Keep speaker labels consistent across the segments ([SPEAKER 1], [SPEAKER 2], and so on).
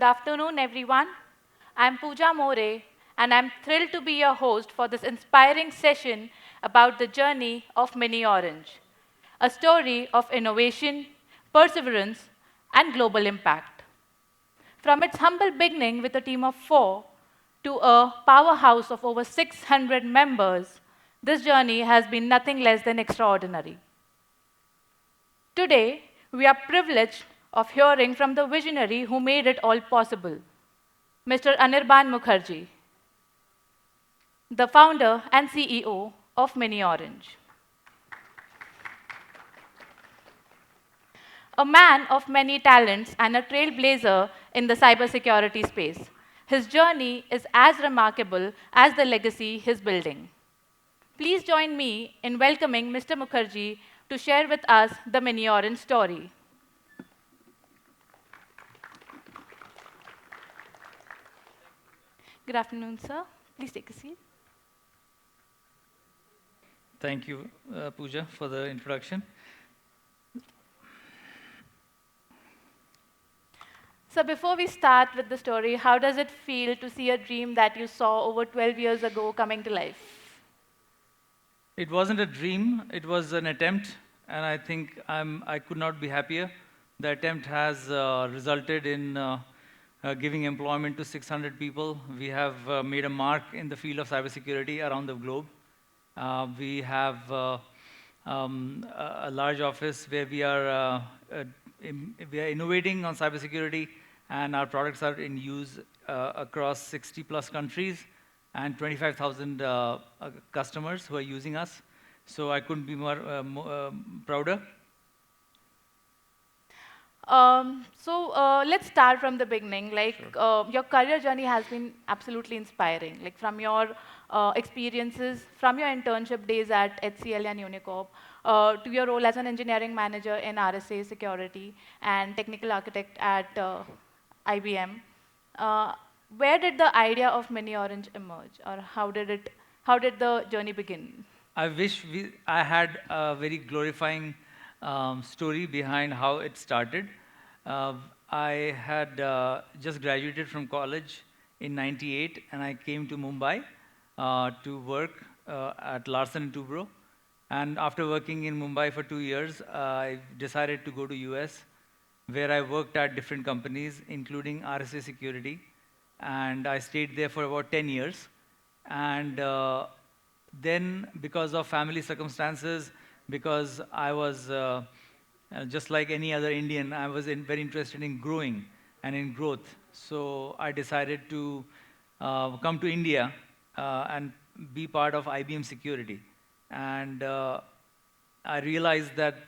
[SPEAKER 1] Good afternoon, everyone. I'm Pooja More, and I'm thrilled to be your host for this inspiring session about the journey of Mini Orange, a story of innovation, perseverance, and global impact. From its humble beginning with a team of four to a powerhouse of over 600 members, this journey has been nothing less than extraordinary. Today, we are privileged of hearing from the visionary who made it all possible, Mr. Anirban Mukherjee, the founder and CEO of Mini Orange. A man of many talents and a trailblazer in the cybersecurity space. His journey is as remarkable as the legacy he's building. Please join me in welcoming Mr. Mukherjee to share with us the Mini Orange story. Good afternoon, sir. Please take a seat.
[SPEAKER 2] Thank you, Pooja, for the introduction.
[SPEAKER 1] So before we start with the story, how does it feel to see a dream that you saw over 12 years ago coming to life?
[SPEAKER 2] It wasn't a dream, it was an attempt, and I think I could not be happier. The attempt has resulted in giving employment to 600 people. We have made a mark in the field of cybersecurity around the globe. We have a large office where we are innovating on cybersecurity, and our products are in use across 60 plus countries and 25,000 customers who are using us. So I couldn't be more prouder.
[SPEAKER 1] Let's start from the beginning.
[SPEAKER 2] Sure.
[SPEAKER 1] Your career journey has been absolutely inspiring. Like from your experiences, from your internship days at HCL and Unicorp, to your role as an engineering manager in RSA Security and technical architect at IBM. Uh, where did the idea of Mini Orange emerge, or how did the journey begin?
[SPEAKER 2] I wish I had a very glorifying story behind how it started. Uh, I had just graduated from college in '98, and I came to Mumbai to work at Larsen& Toubro. And after working in Mumbai for 2 years, I decided to go to US, where I worked at different companies, including RSA Security. And I stayed there for about 10 years. And then, because of family circumstances, because I was just like any other Indian, I was very interested in growing and in growth. So I decided to come to India and be part of IBM Security. And I realized that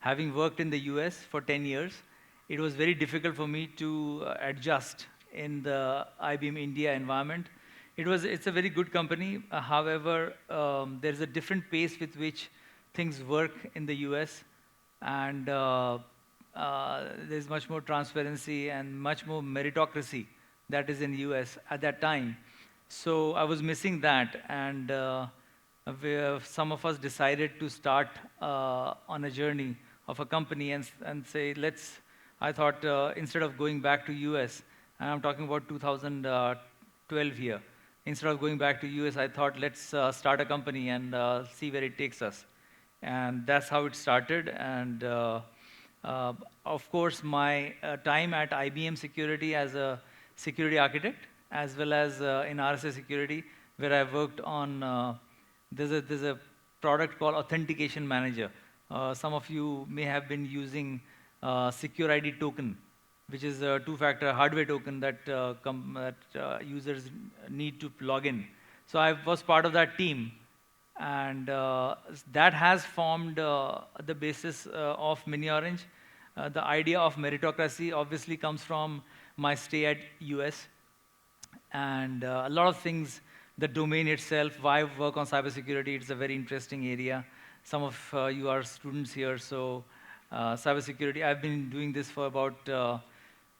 [SPEAKER 2] having worked in the US for 10 years, it was very difficult for me to adjust in the IBM India environment. It's a very good company. However, there's a different pace with which things work in the US, and there's much more transparency and much more meritocracy that is in the US at that time. So I was missing that, and some of us decided to start on a journey of a company and say, let's, I thought instead of going back to US, and I'm talking about 2012 here, instead of going back to US, I thought let's start a company and see where it takes us. And that's how it started. And uh, of course, my time at IBM Security as a security architect, as well as in RSA Security, where I worked on, there's a product called Authentication Manager. Some of you may have been using Secure ID token, which is a two-factor hardware token that users need to log in. So I was part of that team, and that has formed the basis of Mini Orange. The idea of meritocracy obviously comes from my stay at US, and a lot of things, the domain itself, why work on cybersecurity, it's a very interesting area. Some of you are students here, so cybersecurity, I've been doing this for about, well,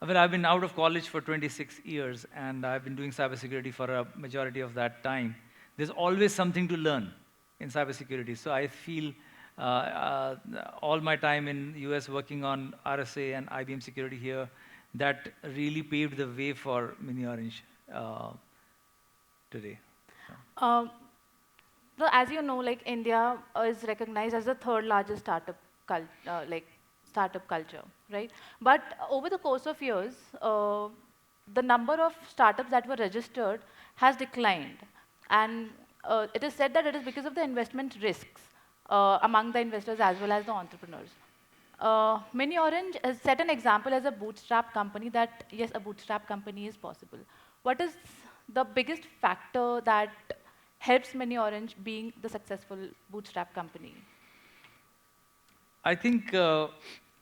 [SPEAKER 2] I've been out of college for 26 years, and I've been doing cybersecurity for a majority of that time. There's always something to learn in cybersecurity, so I feel all my time in US working on RSA and IBM security here, that really paved the way for Mini Orange today.
[SPEAKER 1] Um, so as you know, like India is recognized as the third largest startup culture, right? But over the course of years, the number of startups that were registered has declined, and it is said that it is because of the investment risks among the investors as well as the entrepreneurs. Mini Orange has set an example as a bootstrap company that yes, a bootstrap company is possible. What is the biggest factor that helps Mini Orange being the successful bootstrap company?
[SPEAKER 2] I think,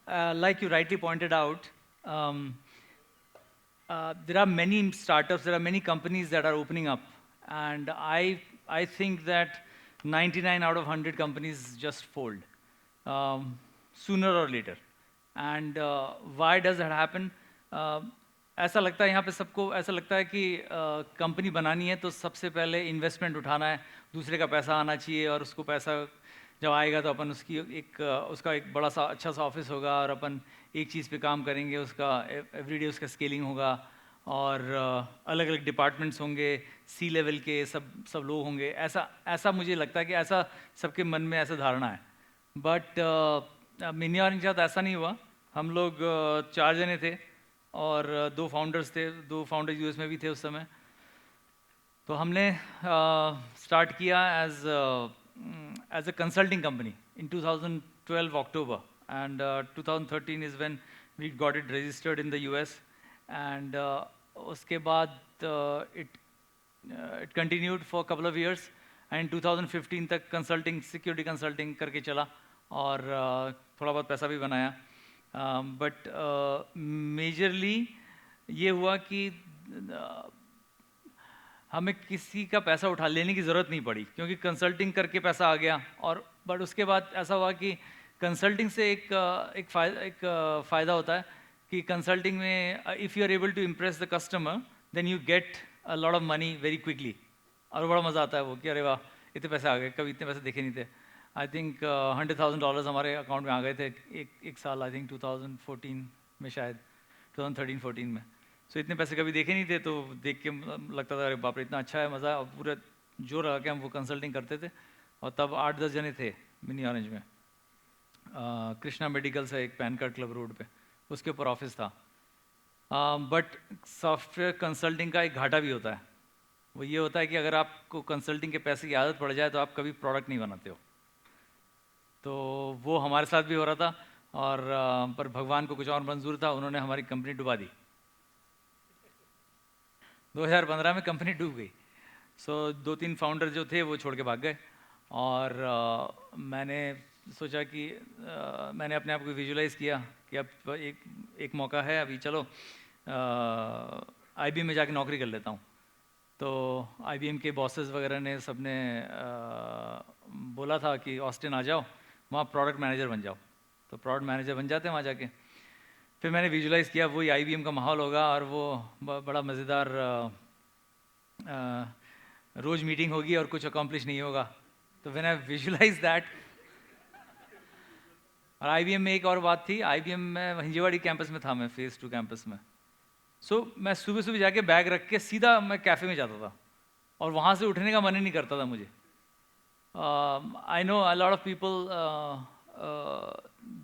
[SPEAKER 2] like you rightly pointed out, um, there are many startups, there are many companies that are opening up, and I think that 99 out of 100 companies just fold sooner or later. And why does that happen? Uh, ऐसा लगता है यहाँ पे सबको ऐसा लगता है कि कंपनी बनानी है तो सबसे पहले इन्वेस्टमेंट उठाना है, दूसरे का पैसा आना चाहिए, और उसको पैसा जब आएगा तो अपन उसका एक बड़ा सा अच्छा सा ऑफिस होगा, और अपन एक चीज़ पे काम करेंगे, उसका एवरीडे उसका स्केलिंग होगा, और अलग अलग डिपार्टमेंट्स होंगे, सी लेवल के सब सब लोग होंगे। ऐसा ऐसा मुझे लगता है कि ऐसा सबके मन में ऐसा धारणा है। बट मिनी ऑरेंज के साथ ऐसा नहीं हुआ। हम लोग 4 जने थे, और 2 फाउंडर्स थे, 2 फाउंडर्स यूएस में भी थे उस समय। तो हमने स्टार्ट किया as a consulting company in 2012 October, and 2013 is when we got it registered in the US, and उसके बाद it continued for a couple of years, and 2015 तक कंसल्टिंग, सिक्योरिटी कंसल्टिंग करके चला, और थोड़ा बहुत पैसा भी बनाया। बट मेजरली ये हुआ कि हमें किसी का पैसा उठा लेने की ज़रूरत नहीं पड़ी, क्योंकि कंसल्टिंग करके पैसा आ गया। और बट उसके बाद ऐसा हुआ कि कंसल्टिंग से एक फ़ायदा होता है कि कंसल्टिंग में if you are able to impress the customer, then you get a lot of money very quickly, और बड़ा मज़ा आता है वो कि अरे वाह इतने पैसे आ गए, कभी इतने पैसे देखे नहीं थे। आई थिंक $100,000 हमारे अकाउंट में आ गए थे एक साल, आई थिंक 2014 में, शायद 2013-14 में। सो इतने पैसे कभी देखे नहीं थे, तो देख के लगता था अरे बाप रे इतना अच्छा है, मज़ा। और पूरा जोर लगा के हम वो कंसल्टिंग करते थे, और तब 8-10 जने थे मिनी ऑरेंज में। कृष्णा मेडिकल से एक पैन कार्ड क्लब रोड पे, उसके ऊपर ऑफिस था। बट सॉफ्टवेयर कंसल्टिंग का एक घाटा भी होता है। वो ये होता है कि अगर आपको कंसल्टिंग के पैसे की आदत पड़ जाए तो आप कभी प्रोडक्ट नहीं बनाते हो। तो वो हमारे साथ भी हो रहा था, और पर भगवान को कुछ और मंजूर था, उन्होंने हमारी कंपनी डुबा दी। 2015 में कंपनी डूब गई। सो 2-3 फाउंडर जो थे वो छोड़ के भाग गए, और मैंने सोचा कि मैंने अपने आप को विजुलाइज़ किया कि अब एक मौका है, अभी चलो IBM में जाके नौकरी कर लेता हूँ। तो IBM के बॉसेस वगैरह ने सबने बोला था कि ऑस्टिन आ जाओ, वहाँ प्रोडक्ट मैनेजर बन जाओ। तो प्रोडक्ट मैनेजर बन जाते हैं वहाँ जाके। फिर मैंने विजुलाइज़ किया वही IBM का माहौल होगा, और वो बड़ा मज़ेदार रोज़ मीटिंग होगी और कुछ अकम्प्लिश नहीं होगा। तो व्हेन आई विजुलाइज दैट, और IBM में एक और बात थी, IBM में हिंजेवाड़ी कैंपस में था मैं, फेज़ 2 कैंपस में। सो मैं सुबह सुबह जाके बैग रख के सीधा मैं कैफ़े में जाता था, और वहाँ से उठने का मन ही नहीं करता था मुझे। I know a lot of people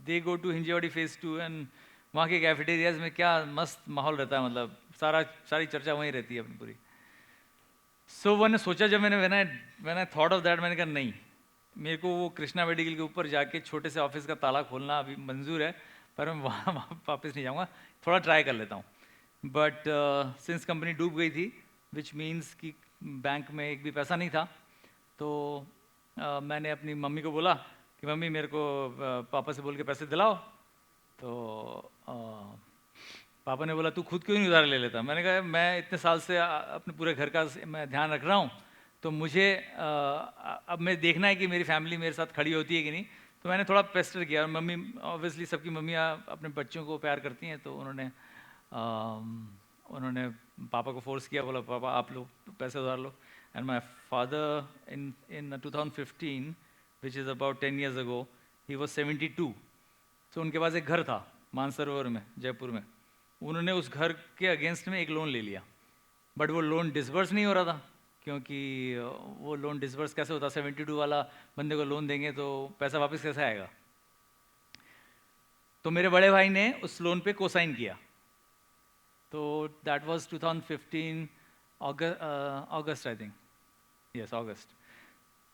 [SPEAKER 2] they go to Hinjewadi phase 2, and वहाँ के कैफेटेरियाज में क्या मस्त माहौल रहता है, मतलब सारी चर्चा वहीं रहती है अपनी पूरी। सो मैंने सोचा, जब मैंने थॉट ऑफ दैट, मैंने कहा नहीं, मेरे को वो कृष्णा मेडिकल के ऊपर जाके छोटे से ऑफिस का ताला खोलना अभी मंजूर है, पर मैं वहाँ वापस नहीं जाऊँगा, थोड़ा ट्राई कर लेता हूँ। बट सिंस कंपनी डूब गई थी, विच मीन्स कि बैंक में एक भी पैसा नहीं था, तो मैंने अपनी मम्मी को बोला कि मम्मी मेरे को पापा से बोल के पैसे दिलाओ। तो पापा ने बोला तू खुद क्यों नहीं उधार ले लेता। मैंने कहा मैं इतने साल से अपने पूरे घर का मैं ध्यान रख रहा हूँ, तो मुझे अब मैं देखना है कि मेरी फैमिली मेरे साथ खड़ी होती है कि नहीं। तो मैंने थोड़ा पेस्टर किया, और मम्मी ऑब्वियसली सबकी मम्मियाँ अपने बच्चों को प्यार करती हैं, तो उन्होंने पापा को फोर्स किया, बोला पापा आप लोग पैसे उधार लो। And my father in 2015 which is about 10 years ago, he was 72। तो उनके पास एक घर था मानसरोवर में, जयपुर में। उन्होंने उस घर के अगेंस्ट में एक लोन ले लिया, बट वो लोन डिसबर्स नहीं हो रहा था, क्योंकि वो लोन डिसबर्स कैसे होता, 72 वाला बंदे को लोन देंगे तो पैसा वापस कैसे आएगा। तो मेरे बड़े भाई ने उस लोन पे कोसाइन किया। तो that was 2015 August I think, yes August.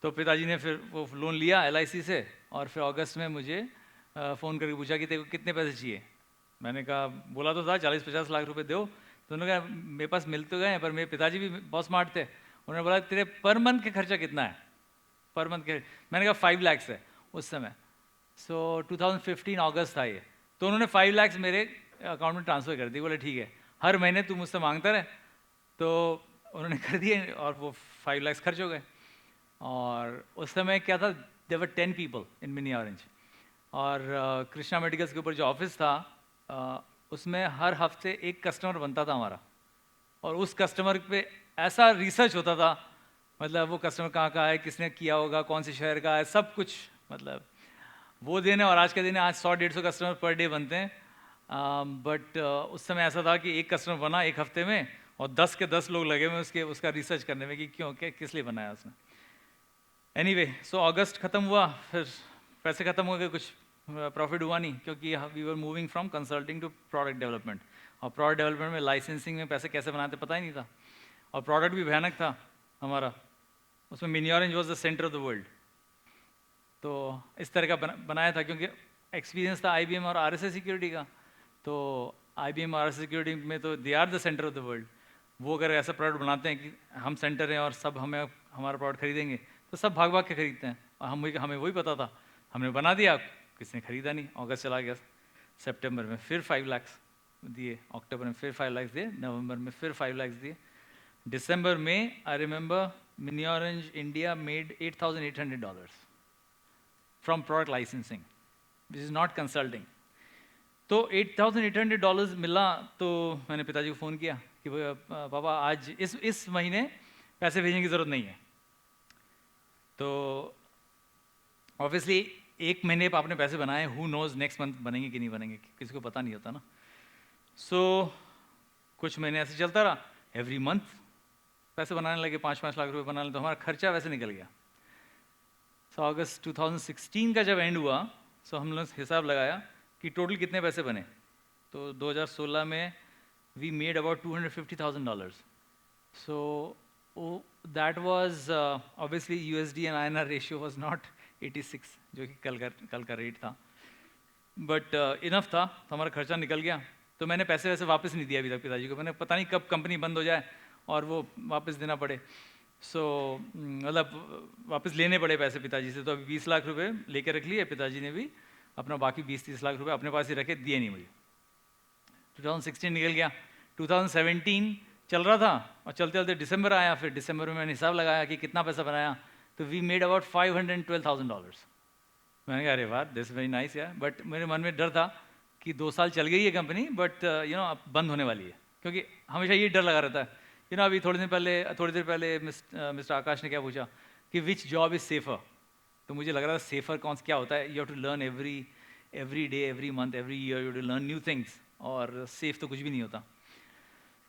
[SPEAKER 2] तो पिताजी ने फिर वो लोन लिया LIC से, और फिर अगस्त में मुझे फ़ोन करके पूछा कि तेरे को कितने पैसे चाहिए। मैंने कहा, बोला तो था 40-50 लाख रुपए दो। तो उन्होंने कहा मेरे पास मिल तो गए, पर मेरे पिताजी भी बहुत स्मार्ट थे। उन्होंने बोला तेरे पर मंथ के खर्चा कितना है, पर मंथ के। मैंने कहा 5 लाख है उस समय। सो 2015 अगस्त था ये। तो उन्होंने 5 लाख मेरे अकाउंट में ट्रांसफ़र कर दी। बोले ठीक है, हर महीने तू मुझसे मांगता रहे। तो उन्होंने कर दिए, और वो 5 लाख खर्च हो गए। और उस समय क्या था, there were 10 people in mini orange. और कृष्णा मेडिकल्स के ऊपर जो ऑफिस था, उसमें हर हफ्ते एक कस्टमर बनता था हमारा, और उस कस्टमर पे ऐसा रिसर्च होता था, मतलब वो कस्टमर कहाँ का है, किसने किया होगा, कौन से शहर का है, सब कुछ। मतलब वो दिन है और आज के दिन है, आज 100-150 कस्टमर पर डे बनते हैं। बट उस समय ऐसा था कि एक कस्टमर बना एक हफ्ते में, और 10 के 10 लोग लगे हुए उसका रिसर्च करने में कि क्यों, किस लिए बनाया उसने। एनीवे, सो अगस्त ख़त्म हुआ, फिर पैसे ख़त्म हो गए, कुछ प्रॉफिट हुआ नहीं, क्योंकि we were moving from consulting to product development. और प्रोडक्ट डेवलपमेंट में लाइसेंसिंग में पैसे कैसे बनाते पता ही नहीं था, और प्रोडक्ट भी भयानक था हमारा। उसमें mini orange was the centre of the world. तो इस तरह का बनाया था, क्योंकि एक्सपीरियंस था IBM और RSA सिक्योरिटी का। तो IBM और RSA सिक्योरिटी में तो they are the centre of the world. वो अगर ऐसा प्रोडक्ट बनाते हैं कि हम सेंटर हैं और सब हमें हमारा प्रोडक्ट खरीदेंगे, तो सब भाग भाग के खरीदते हैं। और हमें वही पता था, हमने बना दिया, किसने खरीदा नहीं। अगस्त चला गया, सितंबर में फिर 5 लाख दिए, अक्टूबर में फिर 5 लाख दिए, नवंबर में फिर 5 लाख दिए। दिसंबर में I remember mini orange India made $8,800 from product licensing, which is not consulting. तो $8,800 मिला, तो मैंने पिताजी को फ़ोन किया कि पापा आज इस महीने पैसे भेजने की ज़रूरत नहीं है। तो ऑब्वियसली एक महीने पर आपने पैसे बनाए, हु नोज नेक्स्ट मंथ बनेंगे कि नहीं बनेंगे, किसी को पता नहीं होता ना। सो कुछ महीने ऐसे चलता रहा, एवरी मंथ पैसे बनाने लगे, 5-5 लाख रुपए बनाने, तो हमारा खर्चा वैसे निकल गया। सो अगस्त 2016 का जब एंड हुआ, सो हम लोग हिसाब लगाया कि टोटल कितने पैसे बने। तो 2016 में we made about $250,000। So that was obviously USD and INR ratio was not 86, जो कि कल का रेट था, बट इनफ था, तो हमारा खर्चा निकल गया। तो मैंने पैसे वैसे वापस नहीं दिया अभी तक पिताजी को। मैंने पता नहीं कब कंपनी बंद हो जाए और वो वापस देना पड़े। सो मतलब वापस लेने पड़े पैसे पिताजी से। तो अभी 20 लाख रुपए लेके रख लिए पिताजी ने भी, अपना बाकी 20-30 लाख रुपए अपने पास ही रखे, दिए नहीं मुझे। 2016 निकल गया, 2017 चल रहा था, और चलते चलते दिसंबर आया। फिर दिसंबर में मैंने हिसाब लगाया कि कितना पैसा बनाया, तो वी मेड अबाउट $512,000। मैंने कहा अरे वाह, दिस वेरी नाइस यार। बट मेरे मन में डर था कि 2 साल चल गई है कंपनी, बट अब बंद होने वाली है, क्योंकि हमेशा ये डर लगा रहता है। अभी थोड़ी देर पहले मिस्टर आकाश ने क्या पूछा कि विच जॉब इज़ सेफर। तो मुझे लग रहा था सेफर क्या होता है, you have to learn every day, every month, every year, you have to learn new things, और सेफ तो कुछ भी नहीं होता।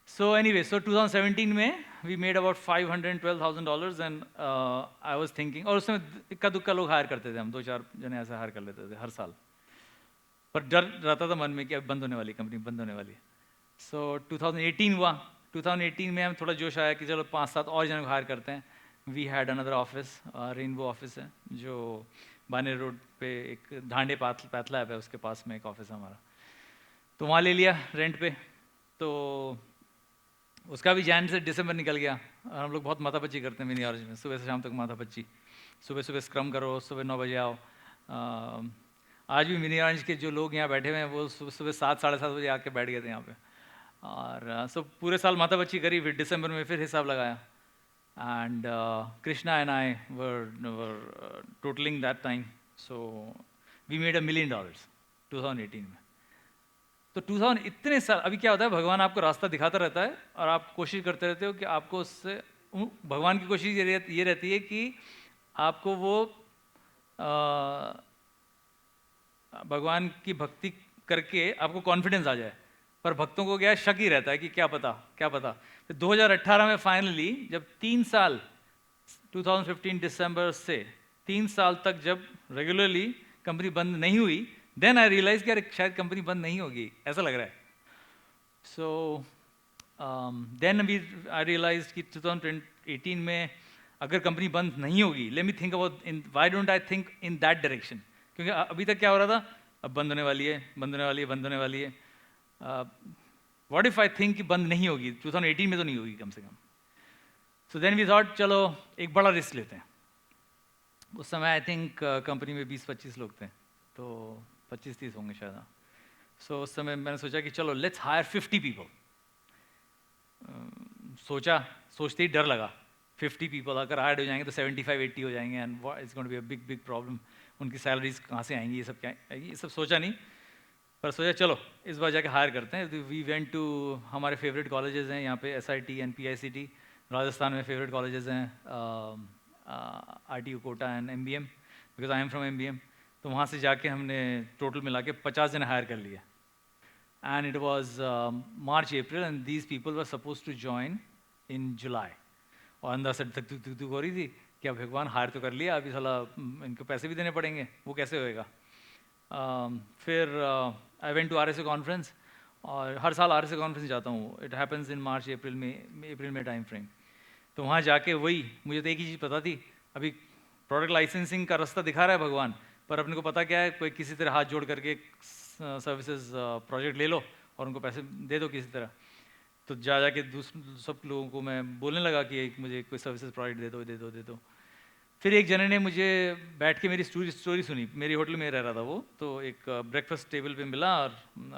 [SPEAKER 2] सो एनीवे, सो 2017 में we made about $512,000 and I was thinking, और उसमें इक्का दुक्का लोग हायर करते थे, हम 2-4 जने ऐसे हायर कर लेते थे हर साल, पर डर रहता था मन में कि अब बंद होने वाली, कंपनी बंद होने वाली है। सो 2018 हुआ, 2018 में हम थोड़ा जोश आया कि चलो 5-7 और जन को हायर करते हैं। We had another office, rainbow office है जो बानेर रोड पे, एक ढांडे पैथला है उसके पास में एक ऑफिस है हमारा, तो वहाँ ले लिया रेंट पे। तो उसका भी जैन से दिसंबर निकल गया, और हम लोग बहुत माथापच्ची करते हैं मिनी ऑरेंज में, सुबह से शाम तक माथापच्ची। सुबह सुबह स्क्रम करो, सुबह 9 बजे आओ। आज भी मिनी ऑरेंज के जो लोग यहाँ बैठे हुए हैं वो सुबह 7-7:30 बजे आके बैठ गए थे यहाँ पे। और सब पूरे साल माथापच्ची करी, फिर दिसंबर में फिर हिसाब लगाया। And Krishna and I were totalling that time, so we made $1 million 2018 में। तो 2000 इतने साल, अभी क्या होता है, भगवान आपको रास्ता दिखाता रहता है और आप कोशिश करते रहते हो कि आपको उससे, भगवान की कोशिश ये रहती है कि आपको वो भगवान की भक्ति करके आपको कॉन्फिडेंस आ जाए। पर भक्तों को क्या शक ही रहता है कि क्या पता क्या पता। फिर 2018 में फाइनली जब 3 साल 2015 दिसंबर से 3 साल तक जब रेगुलरली कंपनी बंद नहीं हुई, देन आई रियलाइज कि यार शायद कंपनी बंद नहीं होगी, ऐसा लग रहा है। So then we I realise कि 2018 में अगर कंपनी बंद नहीं होगी, let me think about in why don't I think in that direction, क्योंकि अभी तक क्या हो रहा था, अब बंद होने वाली है, बंद होने वाली है, बंद होने वाली है। व्हाट इफ आई थिंक कि बंद नहीं होगी, 2018 में तो नहीं होगी कम से कम। सो देन वी थॉट चलो एक बड़ा रिस्क लेते हैं। उस समय आई थिंक कंपनी में 20-25 लोग थे, तो 25-30 होंगे शायद। सो उस समय मैंने सोचा कि चलो लेट्स हायर 50 पीपल। सोचते ही डर लगा, 50 पीपल अगर हायर हो जाएंगे तो 75-80 हो जाएंगे, and it's going to be a big big problem. उनकी सैलरीज कहाँ से आएंगी, ये सब क्या आएगी, ये सब सोचा नहीं, पर सोचा चलो इस बार जाके हायर करते हैं। वी वेंट टू हमारे फेवरेट कॉलेजेस हैं यहाँ पे, SIT एंड PICT, राजस्थान में फेवरेट कॉलेजेस हैं, RTU Kota and MBM, because I am from MBM। तो वहाँ से जाके हमने टोटल मिला के 50 जन हायर कर लिए, and it was March April, and these people were suppose to join in July. और अंदर से तक दुख हो रही थी कि अब भगवान हायर तो कर लिया, अभी साला इनको पैसे भी देने पड़ेंगे, वो कैसे होएगा। फिर I went to RSA conference, और हर साल RSA कॉन्फ्रेंस जाता हूँ, it happens in March April में टाइम फ्रेम। तो वहाँ जाके वही मुझे तो एक ही चीज़ पता थी, अभी प्रोडक्ट लाइसेंसिंग का रास्ता दिखा रहा है भगवान, पर अपने को पता क्या है, कोई किसी तरह हाथ जोड़ करके सर्विसेज प्रोजेक्ट ले लो और उनको पैसे दे दो किसी तरह। तो जाके सब लोगों को मैं बोलने लगा कि मुझे कोई सर्विसेज प्रोजेक्ट दे दो दे दो दे दो। फिर एक जने ने मुझे बैठ के मेरी स्टोरी सुनी, मेरी होटल में रह रहा था वो, तो एक ब्रेकफास्ट टेबल पे मिला, और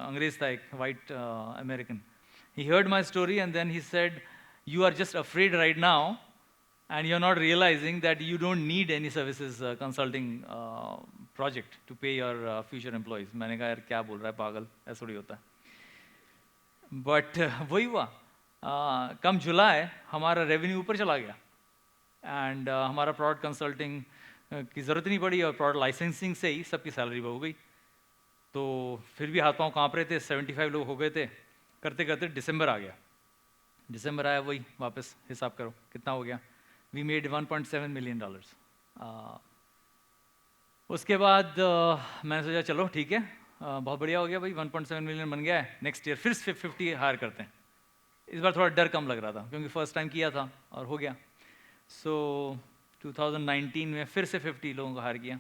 [SPEAKER 2] अंग्रेज था, एक white American. He heard my story and then he said, you are just afraid right now and you're not realizing that you don't need any services consulting project to pay your future employees। मैंने कहा यार क्या बोल रहा है पागल, ऐसा थोड़ी होता है। बट वही हुआ, कम जुलाई हमारा रेवेन्यू ऊपर चला गया, एंड हमारा प्रोडक्ट कंसल्टिंग की ज़रूरत नहीं पड़ी, और प्रोडक्ट लाइसेंसिंग से ही सबकी सैलरी हो गई। तो फिर भी हाथ पाँव काँप रहे थे, 75 लोग हो गए थे, करते करते दिसंबर आ गया। दिसंबर आया, वही वापस हिसाब करो कितना हो गया, वी मेड $1.7 मिलियन। उसके बाद मैंने सोचा चलो ठीक है, बहुत बढ़िया हो गया भाई, 1.7 मिलियन बन गया है, नेक्स्ट ईयर फिर से 50 हायर करते हैं। इस बार थोड़ा डर कम लग रहा था क्योंकि फर्स्ट टाइम किया था और हो गया। सो 2019 में फिर से 50 लोगों को हायर किया,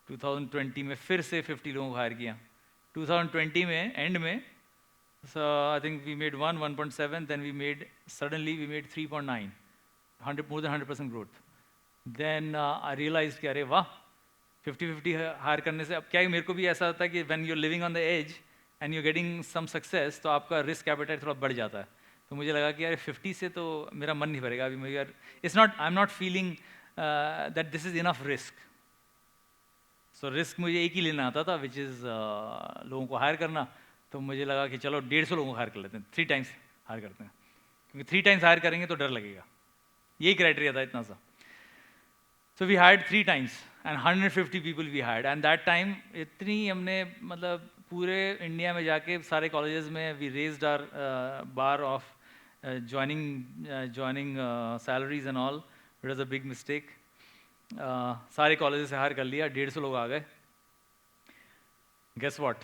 [SPEAKER 2] 2020 में फिर से 50 लोगों को हायर किया, 2020 में एंड में so I think we made 1.7, then suddenly we made 3.9, more than 100% growth। Then I realized कि अरे वाह, 50-50 हायर करने से अब क्या है, मेरे को भी ऐसा होता है कि when you're living on the edge and you're getting some success, तो आपका रिस्क एपेटाइट थोड़ा बढ़ जाता है। तो मुझे लगा कि यार 50 से तो मेरा मन नहीं भरेगा अभी, मुझे यार आई am not feeling that this is enough risk. So risk मुझे एक ही लेना आता था, विच इज़ लोगों को हायर करना। तो मुझे लगा कि चलो 150 लोगों को हायर कर लेते हैं, 3 टाइम्स हायर करते हैं, क्योंकि 3 टाइम्स हायर करेंगे तो डर लगेगा, यही क्राइटेरिया था इतना सा। So we hired 3 times and 150 people we hired, and that time इतनी हमने मतलब पूरे इंडिया में जाके सारे कॉलेजेस में we raised our bar of joining salaries and all. It was a big mistake. सारे कॉलेजेस से हायर कर लिया, 150 लोग आ गए। गेस व्हाट,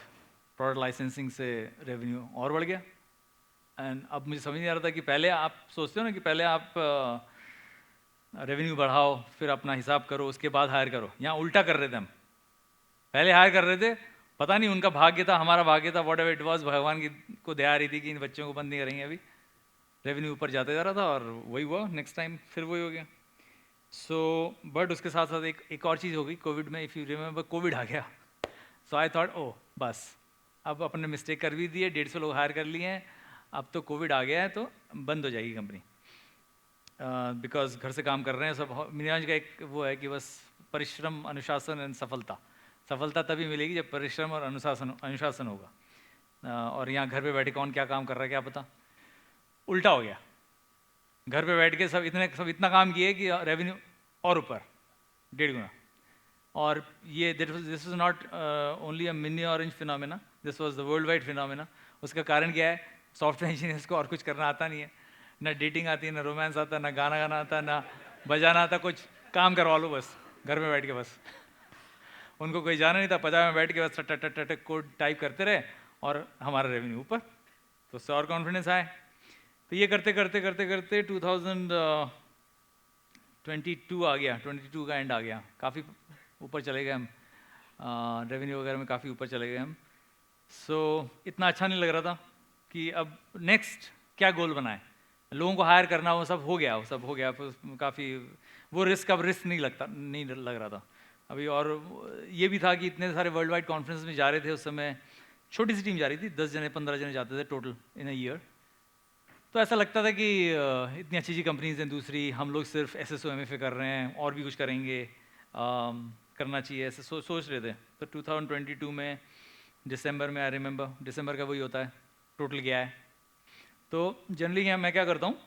[SPEAKER 2] प्रोडक्ट लाइसेंसिंग से रेवेन्यू और बढ़ गया। एंड अब मुझे समझ नहीं आ रहा था कि पहले आप सोचते हो ना कि पहले आप रेवेन्यू बढ़ाओ फिर अपना हिसाब करो उसके बाद हायर करो, यहाँ उल्टा कर रहे थे हम। पहले हायर कर रहे थे, पता नहीं उनका भाग्य था हमारा भाग्य था, व्हाटएवर इट वाज, भगवान की को दया आ रही थी कि इन बच्चों को बंद नहीं करेंगे अभी। रेवेन्यू ऊपर जाते जा रहा था और वही हुआ, नेक्स्ट टाइम फिर वही हो गया। सो बट उसके साथ साथ एक और चीज़ हो गई कोविड में, इफ़ यू रिमेंबर कोविड आ गया। सो आई थॉट ओ बस अब अपने मिस्टेक कर भी दिए, 150 लोग हायर कर लिए हैं, अब तो कोविड आ गया है तो बंद हो जाएगी कंपनी, बिकॉज घर से काम कर रहे हैं सब। मिनिमम का एक वो है कि बस परिश्रम, अनुशासन एंड सफलता। सफलता तभी मिलेगी जब परिश्रम और अनुशासन होगा। और यहाँ घर पे बैठे कौन क्या काम कर रहा है क्या पता। उल्टा हो गया, घर पे बैठ के सब इतना काम किए कि रेवेन्यू और ऊपर 1.5 गुना। और ये this is not only a mini orange phenomena, this was the world wide phenomena. उसका कारण क्या है? सॉफ्टवेयर इंजीनियर्स को और कुछ करना आता नहीं है, ना डेटिंग आती है, ना रोमांस आता, ना गाना गाना आता, ना बजाना आता, कुछ काम करवा लो बस घर में बैठ के बस। उनको कोई जाना नहीं था, पजामे में बैठ के बस टट टट टट कोड टाइप करते रहे और हमारा रेवेन्यू ऊपर। तो उससे और कॉन्फिडेंस आए। तो ये करते करते करते करते 2022 आ गया, 22 का एंड आ गया, काफ़ी ऊपर चले गए हम, रेवेन्यू वगैरह में काफ़ी ऊपर चले गए हम। सो इतना अच्छा नहीं लग रहा था कि अब नेक्स्ट क्या गोल बनाए, लोगों को हायर करना, वो सब हो गया, वो सब हो गया, काफ़ी वो रिस्क, अब रिस्क नहीं लग रहा था अभी। और ये भी था कि इतने सारे वर्ल्ड वाइड कॉन्फ्रेंस में जा रहे थे उस समय, छोटी सी टीम जा रही थी, 10 जने 15 जने जाते थे टोटल इन अ ईयर। तो ऐसा लगता था कि इतनी अच्छी अच्छी कंपनीज हैं दूसरी, हम लोग सिर्फ SSO MFA कर रहे हैं, और भी कुछ करेंगे, करना चाहिए, ऐसे सोच रहे थे। तो 2022 में दिसंबर में, आई रिमेंबर दिसंबर का वही होता है, टोटल गया है। तो जनरली मैं क्या करता हूँ,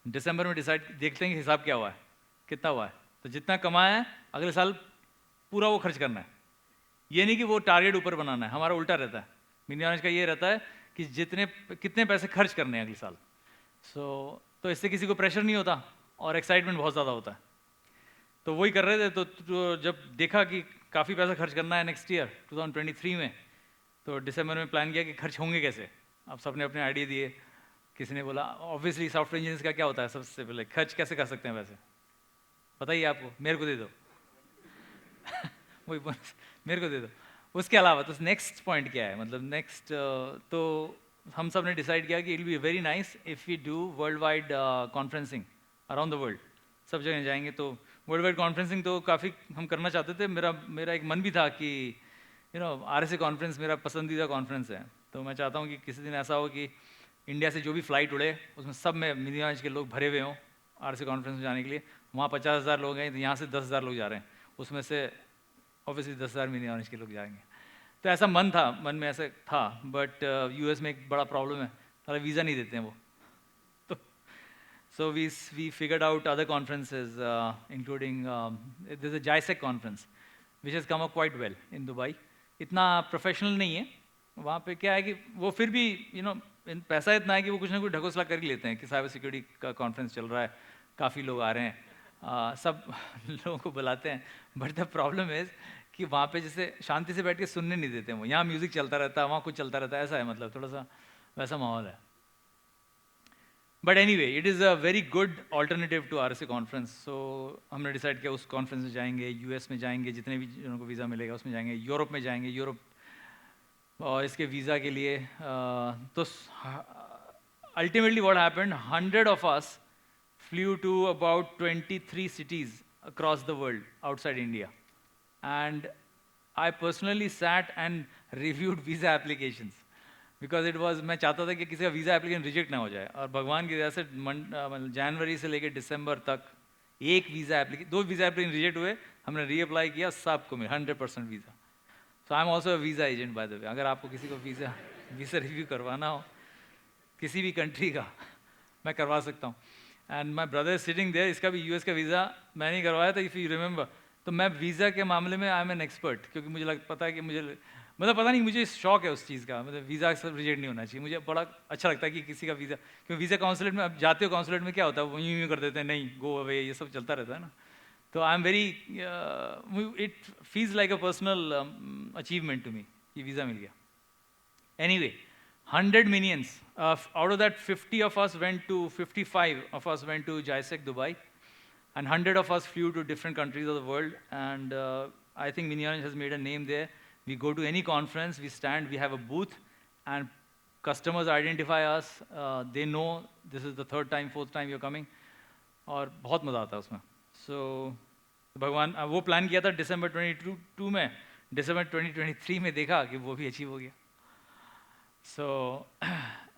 [SPEAKER 2] दिसंबर में डिसाइड देखते हैं कि हिसाब क्या हुआ है, कितना हुआ है, तो जितना कमाया है अगले साल पूरा वो खर्च करना है। ये नहीं कि वो टारगेट ऊपर बनाना है, हमारा उल्टा रहता है। मिनिमम का ये रहता है कि कितने पैसे खर्च करने हैं अगले साल। तो इससे किसी को प्रेशर नहीं होता और एक्साइटमेंट बहुत ज़्यादा होता है। तो वही कर रहे थे। तो जब देखा कि काफ़ी पैसा खर्च करना है नेक्स्ट ईयर 2023 में, तो दिसंबर में प्लान किया कि खर्च होंगे कैसे। अब सबने अपने आइडिया दिए। किसी ने बोला ऑब्वियसली सॉफ्टवेयर इंजीनियर्स का क्या होता है, सबसे पहले खर्च कैसे कर सकते हैं पैसे, बताइए आपको, मेरे को दे दो वही मेरे को दे दो। उसके अलावा तो नेक्स्ट पॉइंट क्या है, मतलब नेक्स्ट, तो हम सब ने डिसाइड किया कि it be very nice if we do world wide conferencing around the world, सब जगह जाएंगे। तो वर्ल्ड वाइड कॉन्फ्रेंसिंग तो काफ़ी हम करना चाहते थे। मेरा एक मन भी था कि RSA कॉन्फ्रेंस मेरा पसंदीदा कॉन्फ्रेंस है। तो मैं चाहता हूँ कि किसी दिन ऐसा हो कि इंडिया से जो भी फ्लाइट उड़े उसमें सब में मिनिमम के लोग भरे हुए हों RSA कॉन्फ्रेंस में जाने के लिए। वहाँ 50,000 लोग हैं, तो यहाँ से 10,000 लोग जा रहे हैं, उसमें से ऑब्वियसली 10,000 मिनिमम के लोग जाएंगे। तो ऐसा मन में ऐसा था। बट US में एक बड़ा प्रॉब्लम है, सारा वीज़ा नहीं देते हैं वो। तो so we figured out other conferences, including there's a JISEC conference which has come up quite well in Dubai. इतना प्रोफेशनल नहीं है वहाँ पे। क्या है कि वो फिर भी पैसा इतना है कि वो कुछ ना कुछ ढकोसला कर ही लेते हैं कि साइबर सिक्योरिटी का कॉन्फ्रेंस चल रहा है, काफ़ी लोग आ रहे हैं, सब लोगों को बुलाते हैं। बट द प्रॉब्लम इज़ कि वहाँ पे जैसे शांति से बैठ के सुनने नहीं देते हैं वो। यहाँ म्यूज़िक चलता रहता है, वहाँ कुछ चलता रहता है, ऐसा है, मतलब थोड़ा सा वैसा माहौल है। But anyway it is a very good alternative to RSA conference. So हमने डिसाइड किया उस कॉन्फ्रेंस में जाएंगे, US में जाएंगे, जितने भी जिनको वीज़ा मिलेगा उसमें जाएंगे, यूरोप में जाएंगे, यूरोप और इसके वीज़ा के लिए। तो ultimately what happened, 100 of us flew to about 23 cities across the world outside India, and I personally sat and reviewed visa applications because it was, मैं चाहता था कि किसी का वीज़ा एप्लीकेशन रिजेक्ट ना हो जाए। और भगवान की वजह से जनवरी से लेकर दिसंबर तक दो वीज़ा एप्लीकेशन रिजेक्ट हुए, हमने रीअप्लाई किया, सबको मिला 100% visa. So I am also a visa agent by the way. अगर आपको किसी को वीज़ा रिव्यू करवाना हो किसी भी कंट्री का, मैं करवा सकता हूँ। And my brother sitting there, इसका भी US का वीज़ा मैं नहीं करवाया था, इफ़ यू रिमेंबर। तो मैं वीज़ा के मामले में आई एम एन एक्सपर्ट, क्योंकि मुझे पता है कि मतलब पता नहीं, मुझे शौक है उस चीज़ का, मतलब वीज़ा सब रिजेक्ट नहीं होना चाहिए। मुझे बड़ा अच्छा लगता है कि किसी का वीज़ा, क्योंकि वीज़ा काउंसलेट में अब जाते हो, काउंसलेट में क्या होता है, वो यूँ कर देते हैं, नहीं गो अवे, ये सब चलता रहता है ना। तो I am very, it feels like a personal achievement to me कि वीज़ा मिल गया। Anyway, 100 minions. Out of that, 55 of us went to JISEC Dubai, and 100 of us flew to different countries of the world. And I think Minion has made a name there. We go to any conference, we stand, we have a booth, and customers identify us. They know this is the third time, fourth time you're coming. और बहुत मज़ा आता है उसमें। So भगवान, वो plan किया था दिसंबर 2022 में, दिसंबर 2023 में देखा कि वो भी अचीव हो गया। So,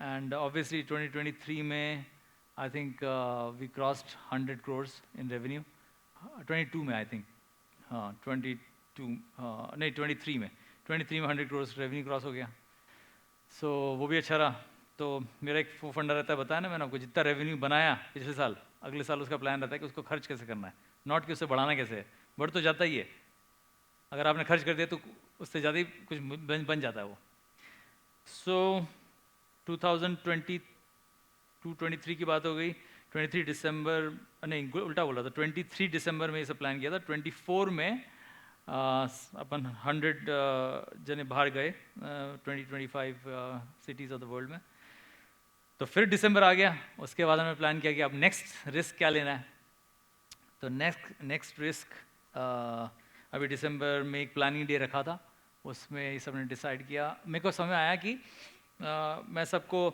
[SPEAKER 2] and obviously 2023 में I think we crossed 100 crores in revenue. 22 में I think, हाँ 23 में 100 crores revenue cross हो गया। So वो भी अच्छा रहा। तो मेरा एक फंडा रहता है, बताया ना मैंने आपको, जितना रेवेन्यू बनाया पिछले साल, अगले साल उसका प्लान रहता है कि उसको खर्च कैसे करना है, नॉट कि उससे बढ़ाना कैसे है। बढ़ तो जाता ही है, अगर आपने खर्च कर दिया तो उससे ज़्यादा ही कुछ बन जाता है वो। सो 2022-23 की बात हो गई। 23 दिसंबर, नहीं उल्टा बोला था, 23 दिसंबर में ये सब प्लान किया था। 24 में अपन 100 जने बाहर गए 20-25 सिटीज़ ऑफ द वर्ल्ड में। तो फिर दिसंबर आ गया, उसके बाद हमने प्लान किया कि अब नेक्स्ट रिस्क क्या लेना है। तो नेक्स्ट रिस्क अभी दिसंबर में एक प्लानिंग डे रखा था, उसमें ये सब ने डिसाइड किया। मेरे को समझ आया कि मैं सबको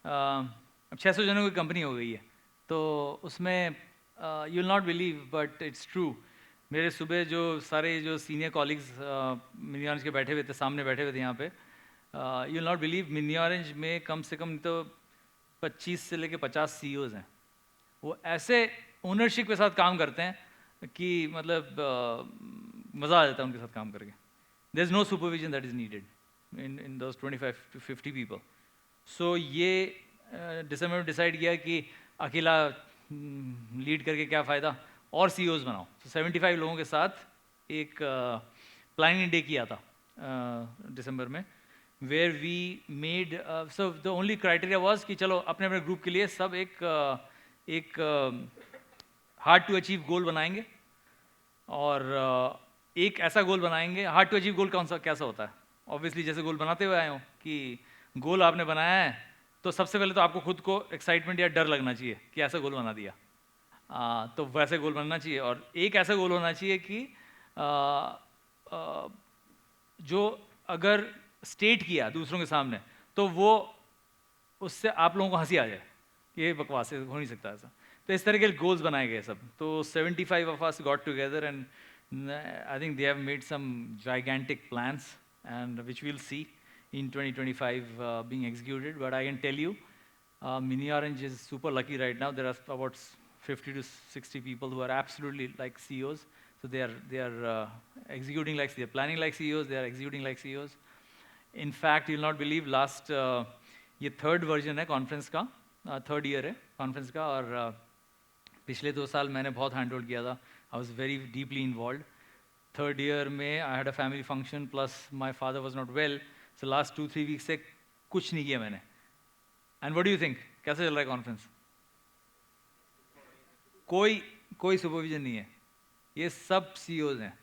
[SPEAKER 2] अब 600 जनों की कंपनी हो गई है, तो उसमें you will not believe but it's true. मेरे सुबह जो सारे जो सीनियर कॉलीग्स मिनी ऑरेंज के बैठे हुए थे, सामने बैठे हुए थे यहाँ पे, you will not believe mini orange में कम से कम तो 25 से लेके 50 CEOs हैं। वो ऐसे ओनरशिप के साथ काम करते हैं कि मतलब मज़ा आ जाता है उनके साथ काम करके। There is no supervision that is needed in those 25 to 50 पीपल। सो ये दिसंबर में डिसाइड किया कि अकेला लीड करके क्या फ़ायदा, और CEOs बनाओ। तो 75 लोगों के साथ एक प्लानिंग डे किया था दिसंबर में, where we made so the only criteria was कि चलो अपने अपने ग्रुप के लिए सब एक हार्ड टू अचीव गोल बनाएंगे, और एक ऐसा गोल बनाएंगे। हार्ड टू अचीव गोल कौन सा कैसा होता है? ऑब्वियसली जैसे गोल बनाते हुए आए हो कि गोल आपने बनाया है, तो सबसे पहले तो आपको खुद को एक्साइटमेंट या डर लगना चाहिए कि ऐसा गोल बना दिया। तो वैसे गोल बनना चाहिए, और एक ऐसा गोल होना चाहिए कि जो अगर स्टेट किया दूसरों के सामने तो वो उससे आप लोगों को हंसी आ जाए, ये बकवास है, हो नहीं सकता ऐसा। तो इस तरह के गोल्स बनाए गए सब। तो 75 of us got together and I think they have made some gigantic plans and which we'll see in 2025 being executed. But I can tell you, Mini Orange is super lucky right now. There are about 50 to 60 people who are absolutely like CEOs. So they are executing like, they are planning like CEOs, they are executing like CEOs. In fact, you'll not believe last ये third version है conference का, third year है conference का, और पिछले 2 साल मैंने बहुत हैंड होल्ड किया था। I was very deeply involve. Third year में I had a family function plus my father was not well, so last 2-3 week से कुछ नहीं किया मैंने। And what do you think, कैसे चल रहा है कॉन्फ्रेंस? कोई सुपरविजन नहीं है, ये सब CEOs हैं,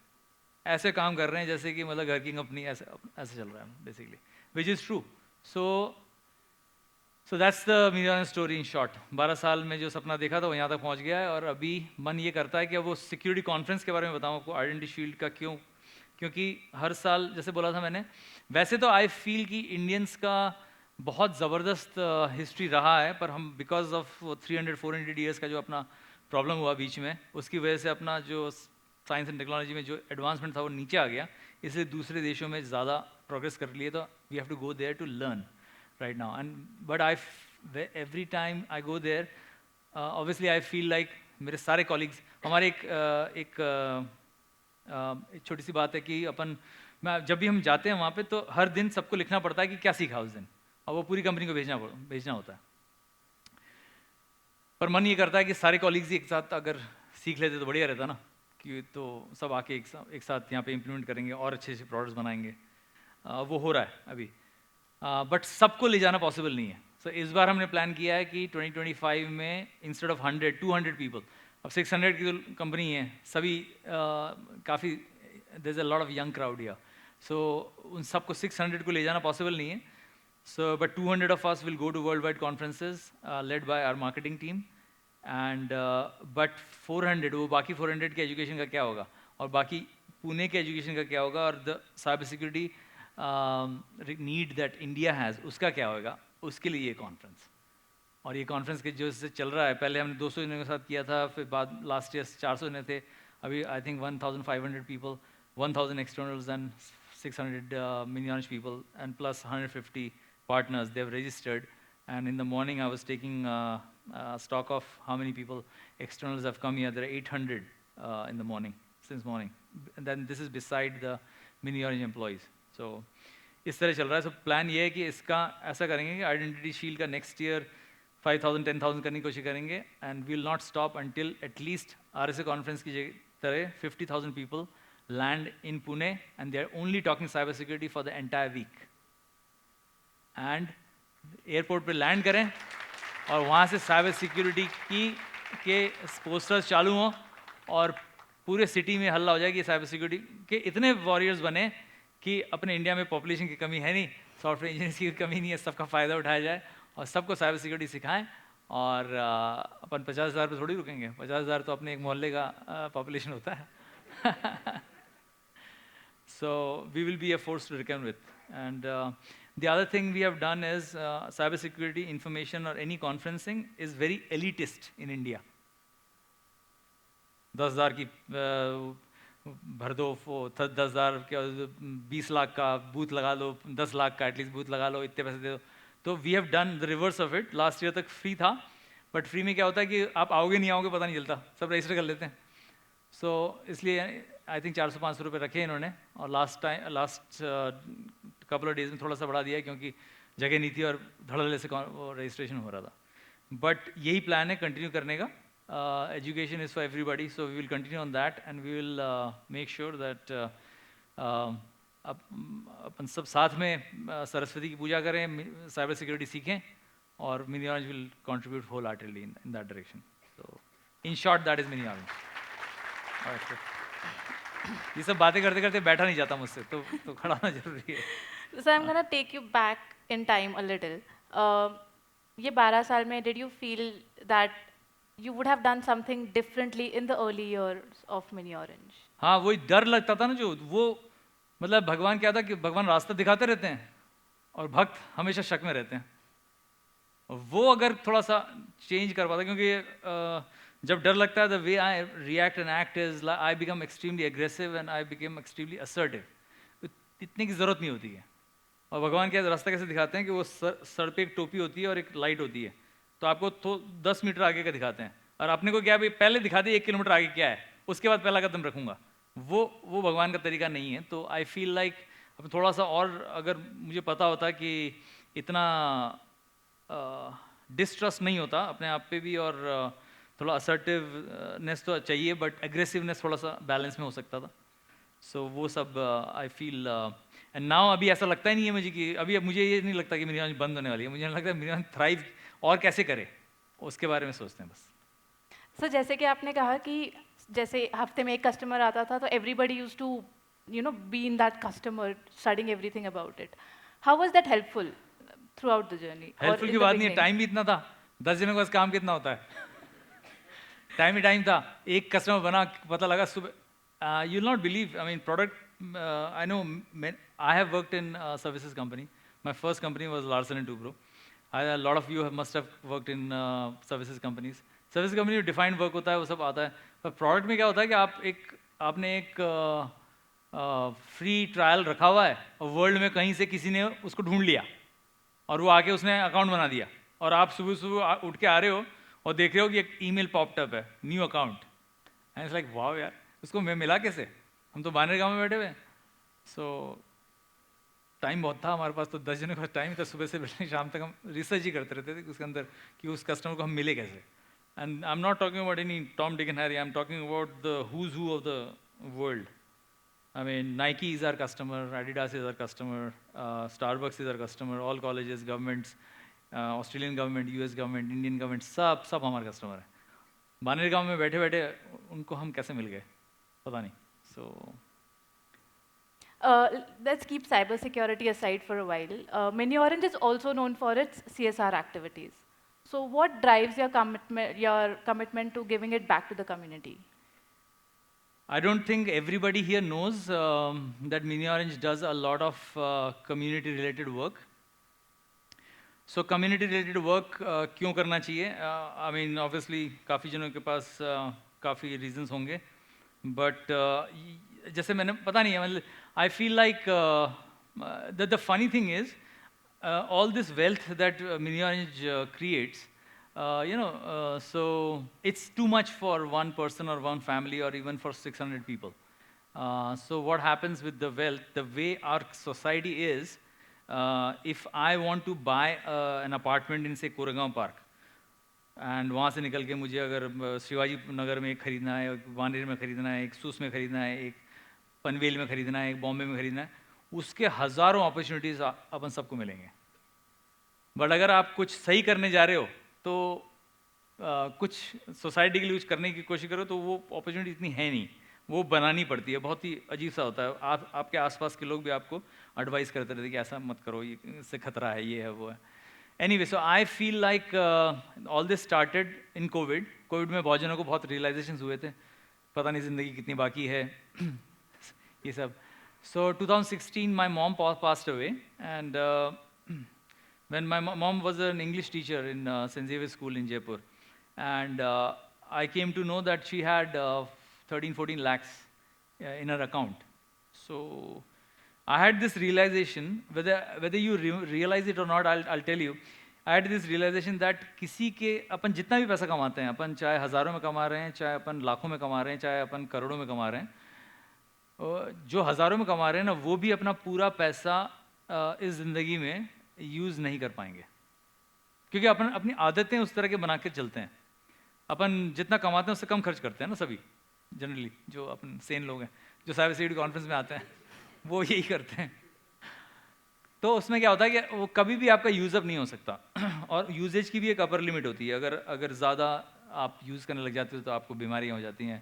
[SPEAKER 2] ऐसे काम कर रहे हैं जैसे कि मतलब घर की कंपनी, ऐसे ऐसे चल रहा है basically, which is true. So that's the Mini Orange story in short. 12 साल में जो सपना देखा था वो यहाँ तक पहुँच गया है, और अभी मन ये करता है कि अब वो सिक्योरिटी कॉन्फ्रेंस के बारे में बताऊँ आपको, आइडेंटिटी शील्ड का। क्यों? क्योंकि हर साल जैसे बोला था मैंने, वैसे तो आई फील कि इंडियंस का बहुत ज़बरदस्त हिस्ट्री रहा है, पर हम बिकॉज ऑफ 300-400 ईयर्स का जो अपना प्रॉब्लम हुआ बीच में, उसकी वजह से अपना जो साइंस एंड टेक्नोलॉजी में जो एडवांसमेंट था वो नीचे आ गया, इसलिए दूसरे देशों में ज़्यादा प्रोग्रेस कर लिए, तो we have to go there to learn right now. But every time I go there, obviously I feel like मेरे सारे colleagues, हमारे एक छोटी सी बात है कि जब भी हम जाते हैं वहाँ पे, तो हर दिन सबको लिखना पड़ता है कि क्या सीखा उस दिन, और वो पूरी कंपनी को भेजना होता है। पर मन ये करता है कि सारे कॉलीग्स ही एक साथ अगर सीख लेते तो बढ़िया रहता ना, कि तो सब आके एक साथ यहाँ पे इम्प्लीमेंट करेंगे और अच्छे प्रोडक्ट्स बनाएंगे। वो हो रहा है अभी, बट सबको ले जाना पॉसिबल नहीं है। सो इस बार हमने प्लान किया है कि 2025 में इंस्टेड ऑफ 200 पीपल, अब 600 की जो कंपनी है, सभी काफ़ी there is a lot of young crowd here, so उन सबको 600 को ले जाना पॉसिबल नहीं है। So but 200 of us will go to world wide conferences led by our marketing team, and but 400, वो बाकी 400 के एजुकेशन का क्या होगा, और बाकी पुणे के एजुकेशन का क्या होगा, और the cyber security need that India has, उसका क्या होगा, उसके लिए ये कॉन्फ्रेंस। और ये कॉन्फ्रेंस के जो से चल रहा है, पहले हमने 200 जनों के साथ किया था, फिर बाद लास्ट ईयर 400 जने थे, अभी I think 1500 people, 1000 externals and 600 Mini Orange people, and plus 150 partners they have registered. And in the morning I was taking stock of how many people externals have come here. There are 800 in the morning, since morning. And then this is beside the Mini Orange employees. So इस तरह चल रहा है। So plan ये है कि इसका ऐसा करेंगे कि आइडेंटिटी शील्ड का नेक्स्ट ईयर 5000-10,000 करने की कोशिश करेंगे, and we will not stop until at least RSA conference की तरह 50,000 people land in Pune, and they are only talking cybersecurity for the entire week. And airport पे लैंड करें और वहाँ से साइबर सिक्योरिटी के पोस्टर्स चालू हों और पूरे सिटी में हल्ला हो जाए कि साइबर सिक्योरिटी के इतने वॉरियर्स बने कि अपने इंडिया में पॉपुलेशन की कमी है नहीं, सॉफ्टवेयर इंजीनियर्स की कमी नहीं है, सबका फ़ायदा उठाया जाए और सबको साइबर सिक्योरिटी सिखाएं। और अपन 50,000 पे थोड़ी रुकेंगे, 50,000 तो अपने एक मोहल्ले का पॉपुलेशन होता है। So we will be a force to reckon with. And the other thing we have done is cybersecurity information or any conferencing is very elitist in India. 10,000 की भर दो, 10,000 के 20 लाख का बूथ लगा लो, 10 लाख का एटलीस्ट बूथ लगा लो, इतने पैसे दे दो। तो we have done the reverse of it. Last year तक फ्री था, बट फ्री में क्या होता है कि आप आओगे नहीं आओगे पता नहीं चलता, सब रजिस्टर कर लेते हैं। सो इसलिए आई थिंक 400-500 रुपये रखे इन्होंने, और लास्ट कपल ऑफ डेज में थोड़ा सा बढ़ा दिया क्योंकि जगह नहीं थी और धड़ल्ले से रजिस्ट्रेशन हो रहा था। बट यही प्लान है कंटिन्यू करने का। Education is for everybody, so we will continue on that and we will make sure that अपन सब साथ में सरस्वती की पूजा करें, साइबर सिक्योरिटी सीखें, और mini orange will contribute wholeheartedly in that direction. So in short, that is mini orange. ये सब बातें करते करते बैठा नहीं जाता मुझसे, तो खड़ा होना जरूरी है।
[SPEAKER 1] So I'm gonna take you back in time a little. ये 12 साल में did you feel that you would have done something differently in the early years of Mini Orange?
[SPEAKER 2] हाँ, वही डर लगता था ना, जो वो मतलब भगवान क्या था कि भगवान रास्ता दिखाते रहते हैं और भक्त हमेशा शक में रहते हैं। और वो अगर थोड़ा सा चेंज कर पाता, क्योंकि जब डर लगता है, the way I react and act is I become extremely aggressive and I become extremely assertive. इतने की ज़रूरत नहीं होती है। और भगवान क्या रास्ता कैसे दिखाते हैं कि वो सर पे एक टोपी होती है और एक लाइट होती है, तो आपको तो 10 मीटर आगे का दिखाते हैं, और अपने को क्या, पहले दिखा दे 1 किलोमीटर आगे क्या है, उसके बाद पहला कदम रखूंगा। वो भगवान का तरीका नहीं है। तो आई फील लाइक अब थोड़ा सा और अगर मुझे पता होता कि इतना डिस्ट्रस्ट नहीं होता अपने आप पे भी, और थोड़ा असर्टिवनेस तो चाहिए बट एग्रेसिवनेस थोड़ा सा बैलेंस में हो सकता था। सो वो सब आई फील एंड नाउ अभी ऐसा लगता ही नहीं है मुझे कि अब मुझे ये नहीं लगता कि मिनी बंद होने वाली है। मुझे लगता है मिनी थ्राइव और कैसे करे, उसके बारे में सोचते हैं बस।
[SPEAKER 1] सो जैसे कि आपने कहा कि जैसे हफ्ते में एक कस्टमर आता था तो everybody used to be in that customer, studying everything about it. How was that helpful throughout the journey?
[SPEAKER 2] Helpful की बात नहीं है, टाइम भी इतना था, 10 जनों का काम कितना होता है। टाइम ही टाइम था। एक कस्टमर बना, पता लगा सुबह, you will not believe, I mean product, I know I have worked in services company. My first company was Larsen and Toubro. A lot of you must have worked in services companies. Service company में defined work होता है, वो सब आता है। पर product में क्या होता है कि आपने एक फ्री ट्रायल रखा हुआ है और वर्ल्ड में कहीं से किसी ने उसको ढूंढ लिया और वो आके उसने अकाउंट बना दिया, और आप सुबह सुबह उठ के आ रहे हो और देख रहे हो कि एक ईमेल पॉपअप है, new account, and it's like wow यार, उसको मैं मिला कैसे, हम तो बानर गाँव में बैठे हुए। सो टाइम बहुत था हमारे पास, तो 10 जनों का टाइम था, सुबह से बैठे शाम तक हम रिसर्च ही करते रहते थे उसके अंदर कि उस कस्टमर को हम मिले कैसे। And I am not talking about any Tom Dick and Harry, I am talking about the who's who of the world. I mean Nike is our customer, Adidas is our customer, Starbucks is our customer, all colleges, governments, Australian government, US government, Indian government, सब हमारे customer है। बानर गाँव में बैठे बैठे उनको हम कैसे मिल गए पता नहीं। सो
[SPEAKER 1] let's keep cybersecurity aside for a while. Mini Orange is also known for its CSR activities. So what drives your commitment to giving it back to the community?
[SPEAKER 2] I don't think everybody here knows that Mini Orange does a lot of community-related work. So community-related work क्यों करना चाहिए? I mean, obviously काफ़ी जनों के पास काफ़ी reasons होंगे, but जैसे मैंने पता नहीं है, मतलब I feel like the funny thing is all this wealth that Mini Orange creates, so it's too much for one person or one family or even for 600 people. So what happens with the wealth, the way our society is, if I want to buy an apartment in say Koregaon Park, and वहाँ से निकल के मुझे अगर शिवाजी नगर में एक खरीदना है, एक वानेर में खरीदना है, एक सूस में खरीदना है, एक पनवेल में खरीदना है, एक बॉम्बे में खरीदना है, उसके हज़ारों अपॉर्चुनिटीज़ अपन सबको मिलेंगे। बट अगर आप कुछ सही करने जा रहे हो तो कुछ सोसाइटी के लिए कुछ करने की कोशिश करो तो वो अपॉर्चुनिटी इतनी है नहीं, वो बनानी पड़ती है। बहुत ही अजीब सा होता है, आप आपके आसपास के लोग भी आपको एडवाइस करते रहते हैं कि ऐसा मत करो, ये इससे खतरा है, ये है, वो है। Anyway, so I feel like all this started in Covid. Covid में बहुत जनों को बहुत रियलाइजेशंस हुए थे, पता नहीं ज़िंदगी कितनी बाकी है ये सब। सो 2016 my mom passed away, and when my mom was an English teacher in St. Xavier School in Jaipur, and I came to know that she had 13-14 lakhs in her account. So I had this realization, whether you realize it or not, I'll tell you. I had this realization that किसी के अपन जितना भी पैसा कमाते हैं, अपन चाहे हज़ारों में कमा रहे हैं, चाहे अपन लाखों में कमा रहे हैं, चाहे अपन करोड़ों में कमा रहे हैं, जो हज़ारों में कमा रहे हैं ना, वो भी अपना पूरा पैसा इस ज़िंदगी में यूज़ नहीं कर पाएंगे, क्योंकि अपन अपनी आदतें उस तरह के बना के चलते हैं। अपन जितना कमाते हैं उससे कम खर्च करते हैं ना, सभी जनरली जो अपन सेन लोग हैं, जो साइबर सिक्योरिटी कॉन्फ्रेंस में आते हैं, वो यही करते हैं। तो उसमें क्या होता है कि वो कभी भी आपका यूज़अप नहीं हो सकता और यूजेज की भी एक अपर लिमिट होती है। अगर ज़्यादा आप यूज़ करने लग जाते हो तो आपको बीमारियाँ हो जाती हैं।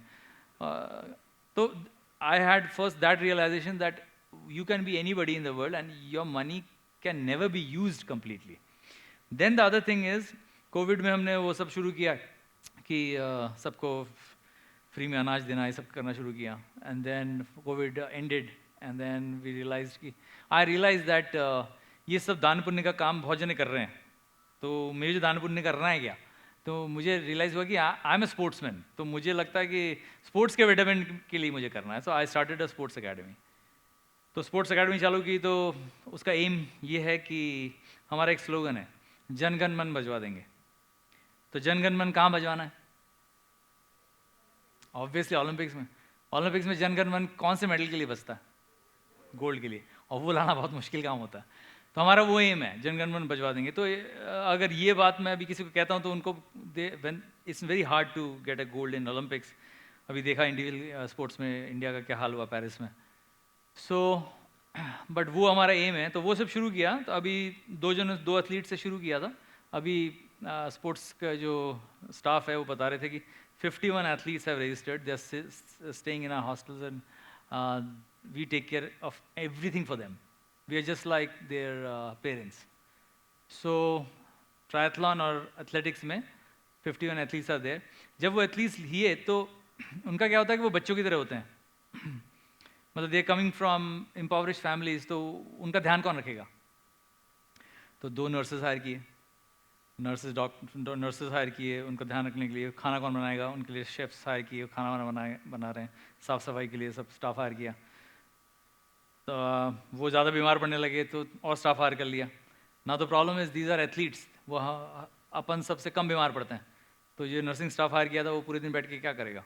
[SPEAKER 2] तो I had first that realisation that you can be anybody in the world and your money can never be used completely. Then the other thing is, Covid में हमने वो सब शुरू किया कि सबको फ्री में अनाज देना, ये सब करना शुरू किया। And then Covid ended and then we realise कि आई रियलाइज दैट ये सब दान पुण्य का काम बहुत जने कर रहे हैं, तो मुझे जो दान पुण्य करना है क्या, तो मुझे रियलाइज़ हुआ कि आई एम ए स्पोर्ट्समैन, तो मुझे लगता है कि स्पोर्ट्स के बेटरमेंट के लिए मुझे करना है। So I started a sports academy. तो स्पोर्ट्स अकेडमी चालू की, तो उसका एम ये है कि हमारा एक स्लोगन है, जन गण मन बजवा देंगे। तो जन गण मन कहाँ बजवाना है? ऑब्वियसली ओलंपिक्स में। ओलंपिक्स में जन गण मन कौन से मेडल के लिए बचता है? गोल्ड के लिए, और वो लाना बहुत मुश्किल काम होता है। तो हमारा वो एम है, जन गण मन बजवा देंगे। तो अगर ये बात मैं अभी किसी को कहता हूँ तो उनको it's very hard to get a gold in Olympics. अभी देखा इंडिविजुअल स्पोर्ट्स में इंडिया का क्या हाल हुआ पेरिस में। सो बट वो हमारा एम है, तो वो सब शुरू किया। तो अभी दो एथलीट से शुरू किया था। अभी स्पोर्ट्स का जो स्टाफ है वो बता रहे थे कि 51 athletes have registered. They are staying in our hostels, and we take care of everything for them. We are just like their parents. So triathlon और athletics में 51 athletes are there. जब वो athletes लिए तो उनका क्या होता है कि वो बच्चों की तरह होते हैं मतलब they are coming from impoverished families, तो उनका ध्यान कौन रखेगा? तो 2 nurses हायर किए, नर्सेज हायर किए उनका ध्यान रखने के लिए। खाना कौन बनाएगा? उनके लिए शेफ्स हायर किए, खाना बना रहे हैं। साफ़ सफाई के लिए सब स्टाफ हायर किया। तो वो ज़्यादा बीमार पड़ने लगे तो और स्टाफ हायर कर लिया ना। तो problem is these are athletes, वो अपन सबसे कम बीमार पड़ते हैं। तो ये नर्सिंग स्टाफ हायर किया था, वो पूरे दिन बैठ के क्या करेगा?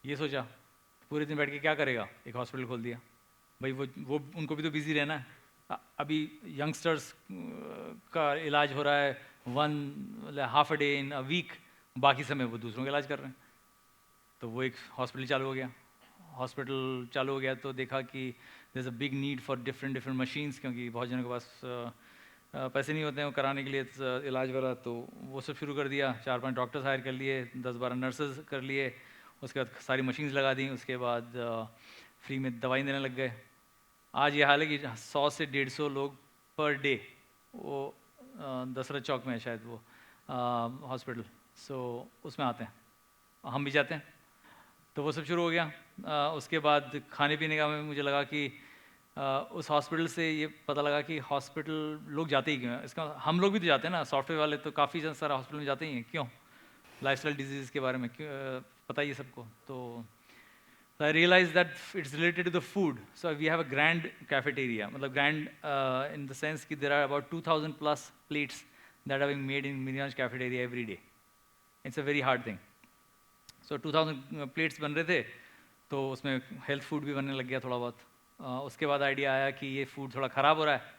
[SPEAKER 2] ये सोचा पूरे दिन बैठ के क्या करेगा? एक हॉस्पिटल खोल दिया। भाई वो उनको भी तो बिजी रहना है। अभी यंगस्टर्स का इलाज हो रहा है 1.5 डे इन अ वीक, बाकी समय वो दूसरों का इलाज कर रहे हैं। तो वो एक हॉस्पिटल चालू हो गया। हॉस्पिटल चालू हो गया तो देखा कि there is a big need for different machines, क्योंकि बहुत जनों के पास पैसे नहीं होते हैं वो कराने के लिए इलाज वगैरह। तो वो सब शुरू कर दिया। 4-5 डॉक्टर्स हायर कर लिए, 10-12 नर्सेज कर लिए। उसके बाद सारी मशीन्स लगा दी। उसके बाद फ्री में दवाई देने लग गए। आज ये हाल है कि 100 से 150 लोग पर डे, वो दशरथ चौक में है शायद वो हॉस्पिटल, सो उसमें आते हैं, हम भी जाते हैं। तो वो सब शुरू हो गया। उसके बाद खाने पीने का मुझे लगा कि उस हॉस्पिटल से ये पता लगा कि हॉस्पिटल लोग जाते ही क्यों हैं। इसका हम लोग भी तो जाते हैं ना, सॉफ्टवेयर वाले तो काफ़ी सारा हॉस्पिटल में जाते ही हैं। क्यों? लाइफस्टाइल डिजीज़ के बारे में क्यों पता ही है सबको। तो I realized that it's related to the food. So we have a grand cafeteria. मतलब grand in the sense कि there are about 2,000 plus plates that are being made in Miniranj cafeteria every day. It's a very hard thing. So 2,000 plates बन रहे थे, तो उसमें health food भी बनने लग गया थोड़ा बहुत। उसके बाद आइडिया आया कि ये food थोड़ा ख़राब हो रहा है।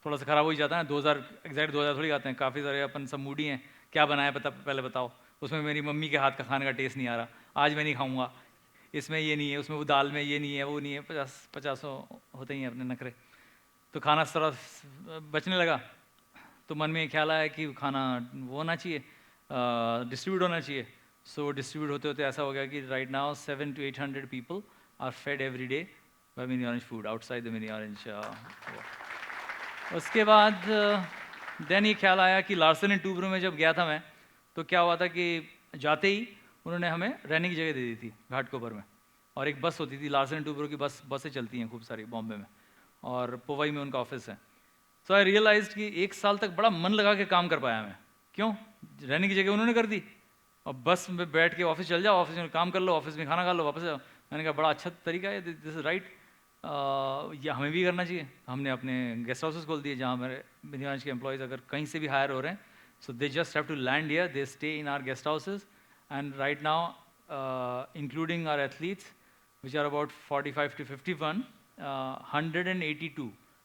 [SPEAKER 2] थोड़ा सा ख़राब हो ही जाता है ना, 2000 एग्जैक्ट 2000 थोड़ी आते हैं, काफ़ी सारे अपन सब मूडी हैं। क्या बनाया पहले बताओ। उसमें मेरी मम्मी के हाथ का खाने का टेस्ट नहीं आ रहा, आज मैं नहीं खाऊंगा। इसमें ये नहीं है, उसमें वो दाल में ये नहीं है, वो नहीं है। 50 होते ही हैं अपने नखरे। तो खाना थोड़ा बचने लगा। तो मन में ख्याल आया कि खाना वो होना चाहिए, डिस्ट्रीब्यूट होना चाहिए. सो डिस्ट्रीब्यूट होते होते ऐसा हो गया कि right now 700 to 800 people are fed every day by mini orange food outside the mini orange. उसके बाद देन ये ख्याल आया कि लार्सन एंड टूब्रो में जब गया था मैं, तो क्या हुआ था कि जाते ही उन्होंने हमें रहने की जगह दे दी थी घाटकोपर में, और एक बस होती थी लार्सन एंड टूब्रो की बसें चलती हैं खूब सारी बॉम्बे में, और पोवाई में उनका ऑफिस है. सो आई रियलाइज कि 1 साल तक बड़ा मन लगा के काम कर पाया मैं. क्यों? रहने की जगह उन्होंने कर दी, और बस में बैठ के ऑफिस चल जाओ, ऑफिस में काम कर लो, ऑफिस में खाना खा लो, वापस जाओ. मैंने कहा बड़ा अच्छा तरीका है, दिस इज राइट, या हमें भी करना चाहिए. हमने अपने गेस्ट हाउसेस खोल दिए जहाँ हमारे मिनी ऑरेंज के एम्प्लॉयज़ अगर कहीं से भी हायर हो रहे हैं, so they just have to land here, they stay in our guest houses. And right now including our athletes which are about 45 to 51, 182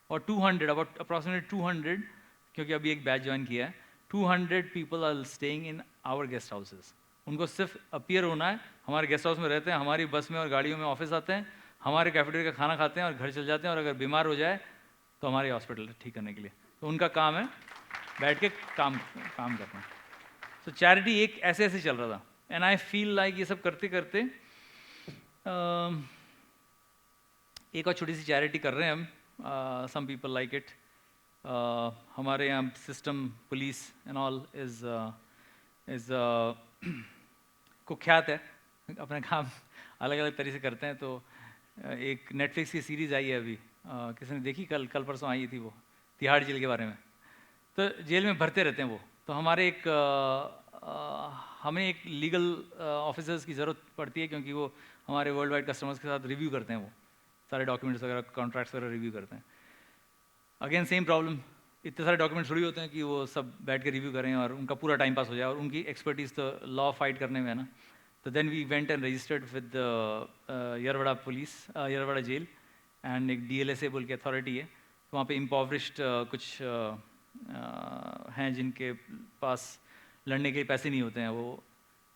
[SPEAKER 2] or 200, about approximately 200, क्योंकि अभी एक बैच ज्वाइन किया है, 200 people are staying in our guest houses. उनको सिर्फ appear होना है, हमारे गेस्ट हाउस में रहते हैं, हमारी बस में और गाड़ियों में ऑफिस आते हैं, हमारे कैफेटेरिया का खाना खाते हैं और घर चल जाते हैं, और अगर बीमार हो जाए तो हमारे हॉस्पिटल ठीक करने के लिए. तो उनका काम है बैठ के काम करना. तो चैरिटी एक ऐसे ऐसे चल रहा था. एंड आई फील लाइक ये सब करते करते एक और छोटी सी चैरिटी कर रहे हैं हम. Some people like it. हमारे यहाँ system police and all is कुख्यात है, अपना काम अलग अलग तरीके से करते हैं. तो एक नेटफ्लिक्स की सीरीज़ आई है अभी, किसी ने देखी? कल परसों आई थी वो, तिहाड़ जेल के बारे में. तो जेल में भरते रहते हैं वो. तो हमारे हमें एक लीगल ऑफिसर्स की ज़रूरत पड़ती है, क्योंकि वो हमारे वर्ल्ड वाइड कस्टमर्स के साथ रिव्यू करते हैं, वो सारे डॉक्यूमेंट्स वगैरह, कॉन्ट्रैक्ट्स वगैरह रिव्यू करते हैं. अगेन सेम प्रॉब्लम, इतने सारे डॉक्यूमेंट्स थोड़ी होते हैं कि वो सब बैठ के रिव्यू करें और उनका पूरा टाइम पास हो जाए, और उनकी एक्सपर्टीज़ तो लॉ फाइट करने में है ना. तो then we went and registered with Yerwada police, Yerwada जेल, एंड एक DLSA बोल के अथॉरिटी है. तो वहाँ पे इम्पॉवरिश्ड कुछ हैं जिनके पास लड़ने के पैसे नहीं होते हैं. वो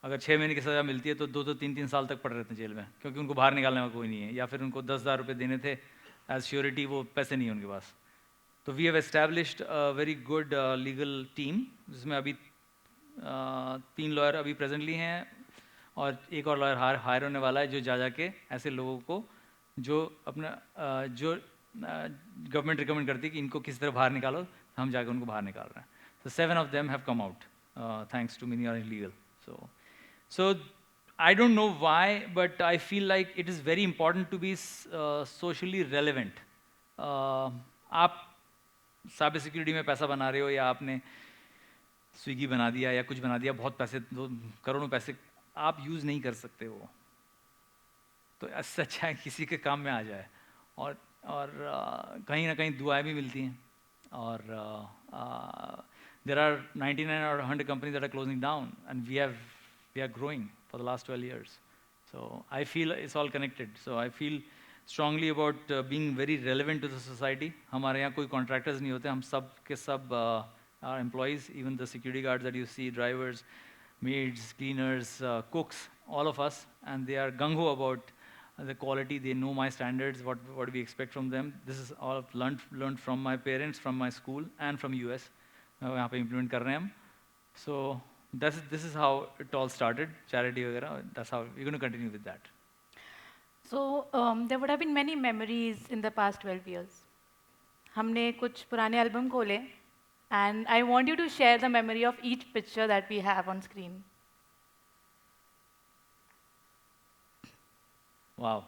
[SPEAKER 2] अगर 6 महीने की सज़ा मिलती है तो 2-3 साल तक पड़े रहते हैं जेल में, क्योंकि उनको बाहर निकालने में कोई नहीं है, या फिर उनको 10,000 रुपये देने थे एज श्योरिटी, वो पैसे नहीं है उनके पास. तो we have established a very good legal team, जिसमें अभी 3 लॉयर अभी प्रेजेंटली हैं, और एक और लॉयर हायर होने वाला है, जो जाके ऐसे लोगों को जो अपना जो गवर्नमेंट रिकमेंड करती है कि इनको किस तरह बाहर निकालो, हम जाके उनको बाहर निकाल रहे हैं. So 7 of them have come out thanks to Mini Orange Legal. So I don't know why, but I feel like it is very important to be socially relevant. आप साइबर सिक्योरिटी में पैसा बना रहे हो, या आपने स्विगी बना दिया या कुछ बना दिया, बहुत पैसे, करोड़ों पैसे आप यूज़ नहीं कर सकते हो, तो इससे अच्छा है किसी के काम में आ जाए. और कहीं ना कहीं दुआएं भी मिलती हैं. और there are 99 or 100 companies that are closing down, and we are growing for the last 12 years. So I feel it's all connected. So I feel strongly about being very relevant to the society. हमारे यहाँ कोई contractors नहीं होते, हम सब के सब our employees, even the security guards that you see, drivers, maids, cleaners, cooks, all of us, and they are gung-ho about the quality. They know my standards, what we expect from them. This is all I've learned from my parents, from my school, and from US. यहाँ पे implement कर रहे हैं हम. So this is how it all started, charity वगैरह. That's how we're going to continue with that.
[SPEAKER 1] So there would have been many memories in the past 12 years. हमने कुछ पुराने एल्बम खोले, and I want you to share the memory of each picture that we have on screen.
[SPEAKER 2] Wow.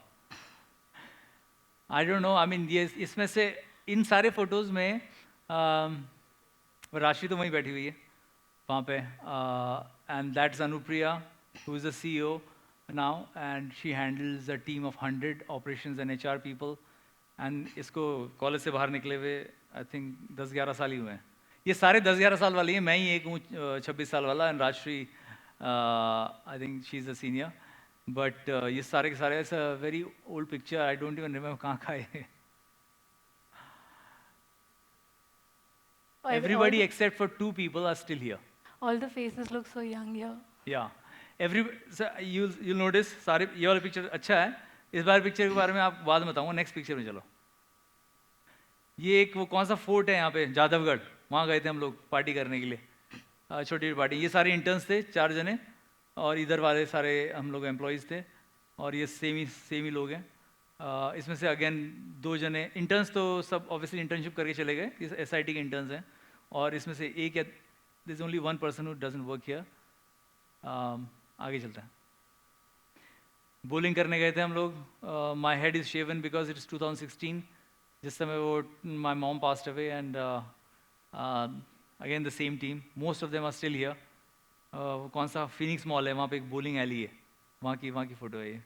[SPEAKER 2] I don't know. I mean, ये इसमें से इन सारे photos में राशि तो वहीं बैठी हुई है वहाँ पे, and that's Anupriya, who is the CEO now, and she handles a team of 100 operations and HR people. And इसको कॉलेज से बाहर निकले हुए I think 10-11 साल ही हुए हैं. ये सारे 10-11 साल वाले हैं, मैं ही एक हूँ 26 साल वाला, and Rajshri, I think she's a senior. But ये सारे के सारे, it's a very old picture. I don't even remember कहाँ का है. Everybody except for 2 people are still here.
[SPEAKER 1] All the faces look so young here.
[SPEAKER 2] Yeah. So you'll notice सारे ये वाला पिक्चर अच्छा है. इस बार पिक्चर के बारे में आप बाद में बताऊंगा. नेक्स्ट पिक्चर में चलो. ये एक वो कौन सा फोर्ट है यहाँ पे, जादवगढ़. वहाँ गए थे हम लोग पार्टी करने के लिए, छोटी छोटी पार्टी। ये सारे इंटर्न्स थे 4 जने, और इधर वाले सारे हम लोग एम्प्लॉयज़ थे, और ये सेम ही लोग हैं। इसमें से अगेन 2 जने इंटर्न्स तो सब ऑब्वियसली इंटर्नशिप करके चले गए, इस SIT के इंटर्न्स हैं, और इसमें से एक या this is only one person who doesn't work here. आगे चलते हैं। बोलिंग करने गए थे हम लोग। My head is shaven because it's 2016, जिस समय वो my mom passed away, and again the same team, most of them are still here. कौन सा फिनिक्स मॉल है, वहाँ पे एक बोलिंग एली है, वहाँ की फ़ोटो है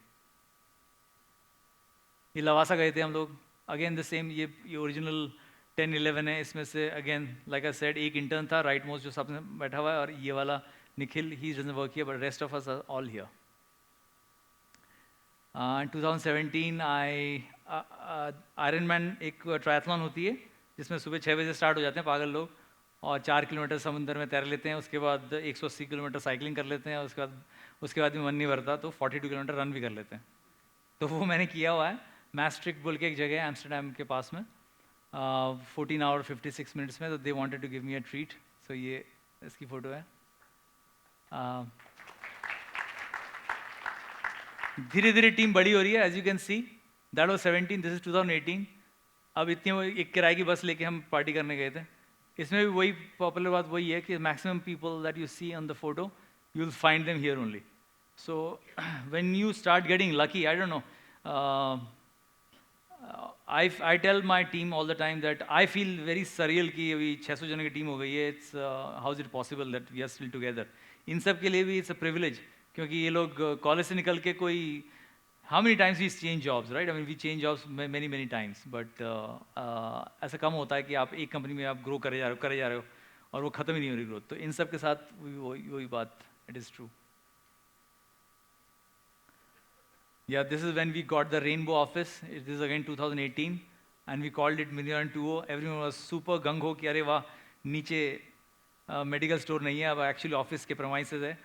[SPEAKER 2] ये लवासा गए थे हम लोग। अगेन द सेम, ये ओरिजिनल 10-11 है। इसमें से अगेन लाइक आई सेड, एक इंटर्न था राइट मोस्ट जो सबने बैठा हुआ है, और ये वाला Nikhil, he doesn't work here, but rest of us are all here. 2017 Ironman एक ट्रायथलॉन होती है, जिसमें सुबह 6 बजे स्टार्ट हो जाते हैं पागल लोग, और 4 किलोमीटर समुद्र में तैर लेते हैं, उसके बाद 180 किलोमीटर साइकिलिंग कर लेते हैं, उसके बाद भी मन नहीं भरता तो 42 किलोमीटर रन भी कर लेते हैं। तो वो मैंने किया हुआ है। मैस्ट्रिक बोल के एक जगह है एम्स्टर्डम के पास में, 14 आवर 56 मिनट्स में। तो they wanted to give me a treat, so ये इसकी फ़ोटो है। धीरे धीरे टीम बड़ी हो रही है, as you can see. That was 17, this is 2018। अब इतनी एक किराए की बस लेके हम पार्टी करने गए थे। इसमें भी वही पॉपुलर बात वही है कि maximum people that you see on the photo, you will find them here only. So when you start getting lucky, I don't know, I tell my team all the time that I feel very surreal कि अभी 600 जन की team हो गई है। It's how is it possible that we are still together? इन सब के लिए भी it's a privilege, क्योंकि ये लोग कॉलेज से निकल के कोई how many times we change jobs, right? I mean we change jobs many times, but ऐसा कम होता है कि आप एक कंपनी में आप ग्रो करे जा रहे हो और वो ख़त्म ही नहीं हो रही ग्रोथ। तो इन सब के साथ वही बात, it is true. Yeah, this is when we got the Rainbow office. It is again 2018, and we called it Minion 2.0. Everyone was super gung ho कि अरे वाह, नीचे मेडिकल स्टोर नहीं है, अब एक्चुअली ऑफिस के प्रेमाइसेस है।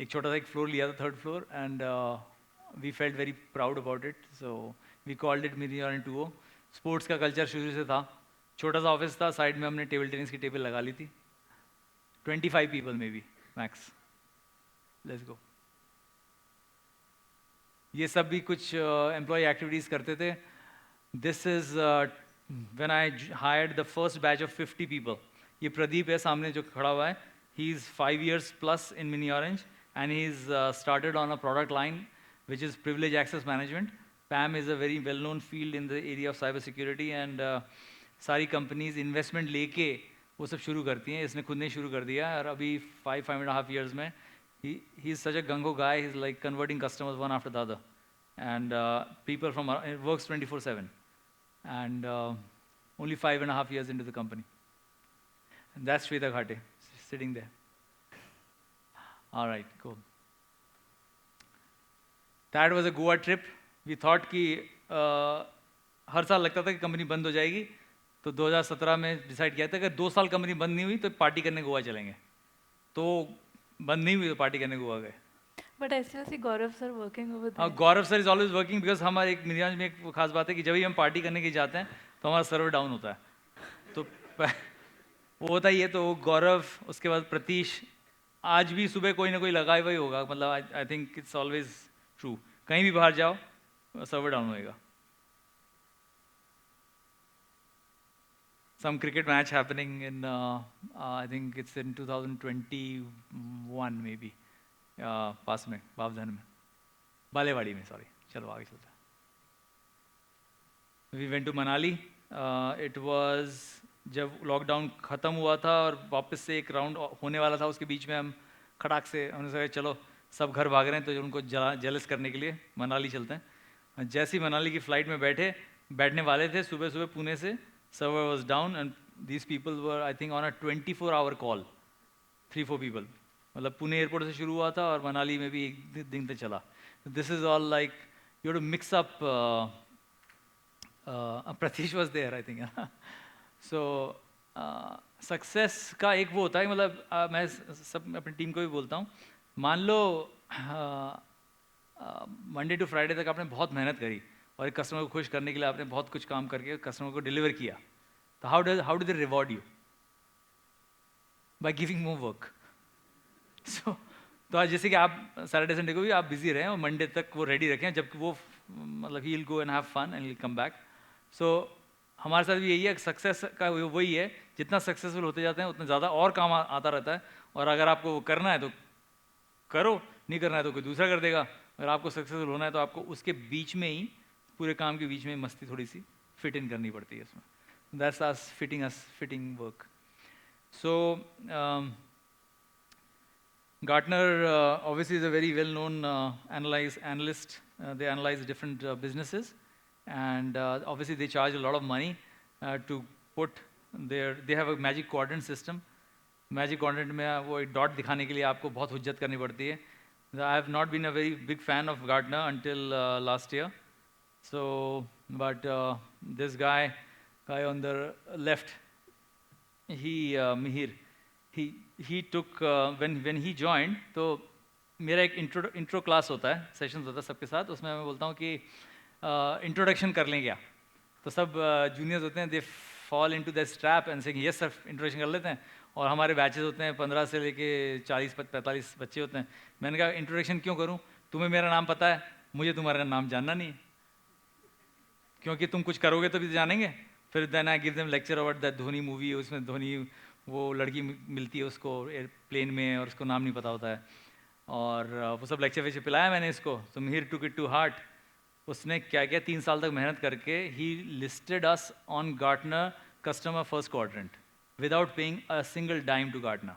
[SPEAKER 2] एक छोटा सा एक फ्लोर लिया था, 3rd floor, and we felt very proud about it, so we called it Minion 2.0. Sports का कल्चर शुरू से था। छोटा सा ऑफिस था, साइड में हमने टेबल टेनिस की टेबल लगा ली थी। 25 people may be max. Let's go. ये सब भी कुछ एम्प्लॉय एक्टिविटीज़ करते थे। This is when I hired the first batch of 50 people. ये प्रदीप है सामने जो खड़ा हुआ है। He is 5 years plus in Mini Orange, and he's started on a product line which is privilege access management. PAM is a very well-known field in the area of cyber security, and सारी companies investment लेके वो सब शुरू करती हैं। इसने खुद ने शुरू कर दिया, और अभी 5.5 years में he is such a gung-ho guy. He's like converting customers one after the other, and people from it works 24/7, and only 5.5 years into the company. And that's Shweta Ghate sitting there. All right, cool. That was a Goa trip. We thought कि हर साल लगता था कि company बंद हो जाएगी, तो 2017 में डिसाइड किया था कि 2 साल कंपनी बंद नहीं हुई तो पार्टी करने गोवा चलेंगे। तो बंद नहीं हुई तो पार्टी करने गोवा गए।
[SPEAKER 1] But I still see Gaurav sir working over there.
[SPEAKER 2] Gaurav sir is always working, because हमारे एक मिजाज में एक खास बात है कि जब भी हम पार्टी करने के जाते हैं तो हमारा सर्वर डाउन होता है। तो वो होता ही है। तो गौरव, उसके बाद प्रतीश, आज भी सुबह कोई ना कोई लगा हुआ ही होगा। मतलब I think it's always true, कहीं भी बाहर जाओ सर्वर डाउन होएगा। Some cricket match happening in I think it's in 2021 maybe, पास में बावधन में, बालेवाड़ी में, सॉरी। चलो आगे चलते हैं। We went to Manali. It was जब लॉकडाउन ख़त्म हुआ था और वापस से एक राउंड होने वाला था, उसके बीच में हम खटाक से हमने सोचा चलो सब घर भाग रहे हैं तो उनको जेलस करने के लिए मनाली चलते हैं। जैसे ही मनाली की फ़्लाइट में बैठने वाले थे, सुबह सुबह पुणे से server was down, and these people were I think on a 24-hour call, 3-4 people. मतलब पुणे एयरपोर्ट से शुरू हुआ था और मनाली में भी एक दिन तक चला। This is all like you have to mix up. Pratish was there I think. So success का एक वो होता है, मतलब मैं सब अपनी टीम को भी बोलता हूँ, मान लो मंडे टू फ्राइडे तक आपने बहुत मेहनत करी और एक कस्टमर को खुश करने के लिए आपने बहुत कुछ काम करके कस्टमर को डिलीवर किया, तो how do they reward you? by giving more work. So, तो आज जैसे कि आप सैटरडे संडे को भी आप बिजी रहें और मंडे तक वो रेडी रखें, जबकि वो मतलब ही will go and have fun and will come back. So हमारे साथ भी यही है, सक्सेस का वही है, जितना सक्सेसफुल होते जाते हैं उतना ज़्यादा और काम आता रहता है. और अगर आपको वो करना है तो करो, नहीं करना है तो कोई दूसरा कर देगा. अगर आपको सक्सेसफुल होना है तो आपको उसके बीच में ही, पूरे काम के बीच में मस्ती थोड़ी सी फिट इन करनी पड़ती है इसमें. That's us fitting work. So Gartner obviously is a very well-known analyst. They analyze different businesses, and obviously they charge a lot of money to put their. They have a magic quadrant system. Magic quadrant में वो एक dot दिखाने के लिए आपको बहुत हुज्जत करनी पड़ती है. I have not been a very big fan of Gartner until last year. So, but this guy on the left, Mihir, he took when he joined, तो मेरा एक इंट्रो क्लास होता है, सेशंस होता है सबके साथ. उसमें मैं बोलता हूँ कि इंट्रोडक्शन कर लें क्या. तो सब जूनियर्स होते हैं, they fall into that trap and saying yes sir, introduction कर लेते हैं. और हमारे बैचेस होते हैं 15 से लेके 40-45 बच्चे होते हैं. मैंने कहा इंट्रोडक्शन क्यों करूँ, तुम्हें मेरा नाम पता है, मुझे तुम्हारा नाम जानना नहीं है, क्योंकि तुम कुछ करोगे तो भी जानेंगे. फिर then I give them lecture about that Dhoni movie. उसमें धोनी वो लड़की मिलती है उसको एयरप्लेन में और उसको नाम नहीं पता होता है, और वो सब लेक्चर वेक्चर पिलाया मैंने इसको. तो Mihir took it to heart. उसने क्या किया, 3 साल तक मेहनत करके he listed us on Gartner customer first quadrant without paying a single dime to Gartner.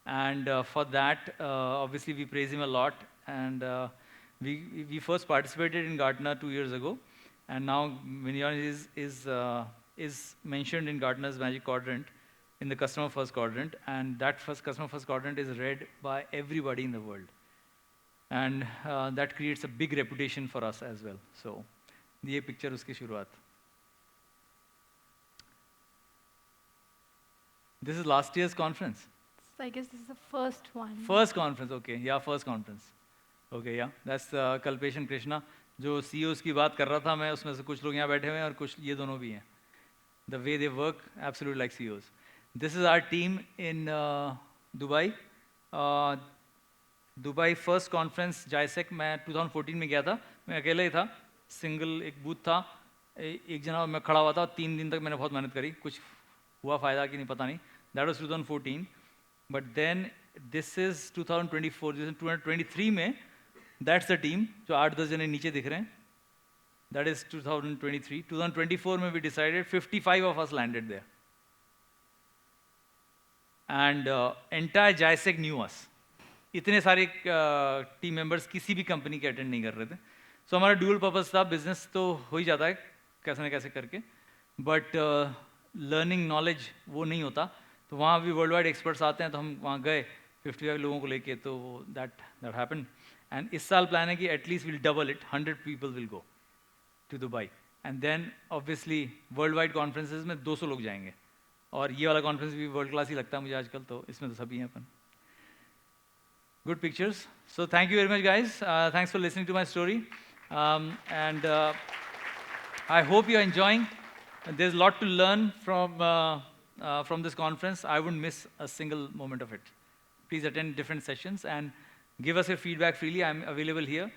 [SPEAKER 2] And for that, obviously we praise him a lot, and we first participated in Gartner 2 years ago, and now Minion is mentioned in Gartner's Magic Quadrant in the customer first quadrant, and that customer first quadrant is read by everybody in the world, and that creates a big reputation for us as well. So ये picture उसकी शुरुआत. This is last year's conference.
[SPEAKER 1] So I guess this is the first one.
[SPEAKER 2] First conference, okay, yeah, first conference. Okay, yeah, that's Kalpesh and Krishna. जो CEOs की बात कर रहा था मैं, उसमें से कुछ लोग यहाँ बैठे हुए हैं और कुछ ये दोनों भी हैं. The way they work, absolutely like CEOs. This is our team in Dubai. Dubai first conference, JISEC, मैं 2014 में गया था. मैं अकेला ही था, सिंगल एक बूथ था, एक जना मैं खड़ा हुआ था. 3 दिन तक मैंने बहुत मेहनत करी, कुछ हुआ फ़ायदा कि नहीं पता नहीं. That was 2014. But then this is 2024, this is 2023 में, that's the team जो 8-10 जने नीचे दिख रहे हैं. That is 2023. 2024 में we decided 55 of us landed there. And entire JISEC knew us. इतने सारे टीम मेंबर्स किसी भी कंपनी के अटेंड नहीं कर रहे थे. So हमारा ड्यूअल पर्पस था, बिजनेस तो हो ही जाता है कैसे न कैसे करके, बट लर्निंग नॉलेज वो नहीं होता. तो वहाँ भी वर्ल्ड वाइड एक्सपर्ट्स आते हैं, तो हम वहाँ गए 55 लोगों को लेके. तो दैट हैपेंड. एंड इस साल प्लान है कि at least will double it, 100 people will go to Dubai. And then obviously world wide conferences में 200 लोग जाएंगे, और ये वाला कॉन्फ्रेंस भी वर्ल्ड क्लास ही लगता है मुझे आजकल, तो इसमें तो सभी हैं अपन. Good pictures. So thank you very much guys, thanks for listening to my story, and I hope you are enjoying. There is lot to learn from this conference. I wouldn't miss a single moment of it. Please attend different sessions and give us your feedback freely. I'm available here.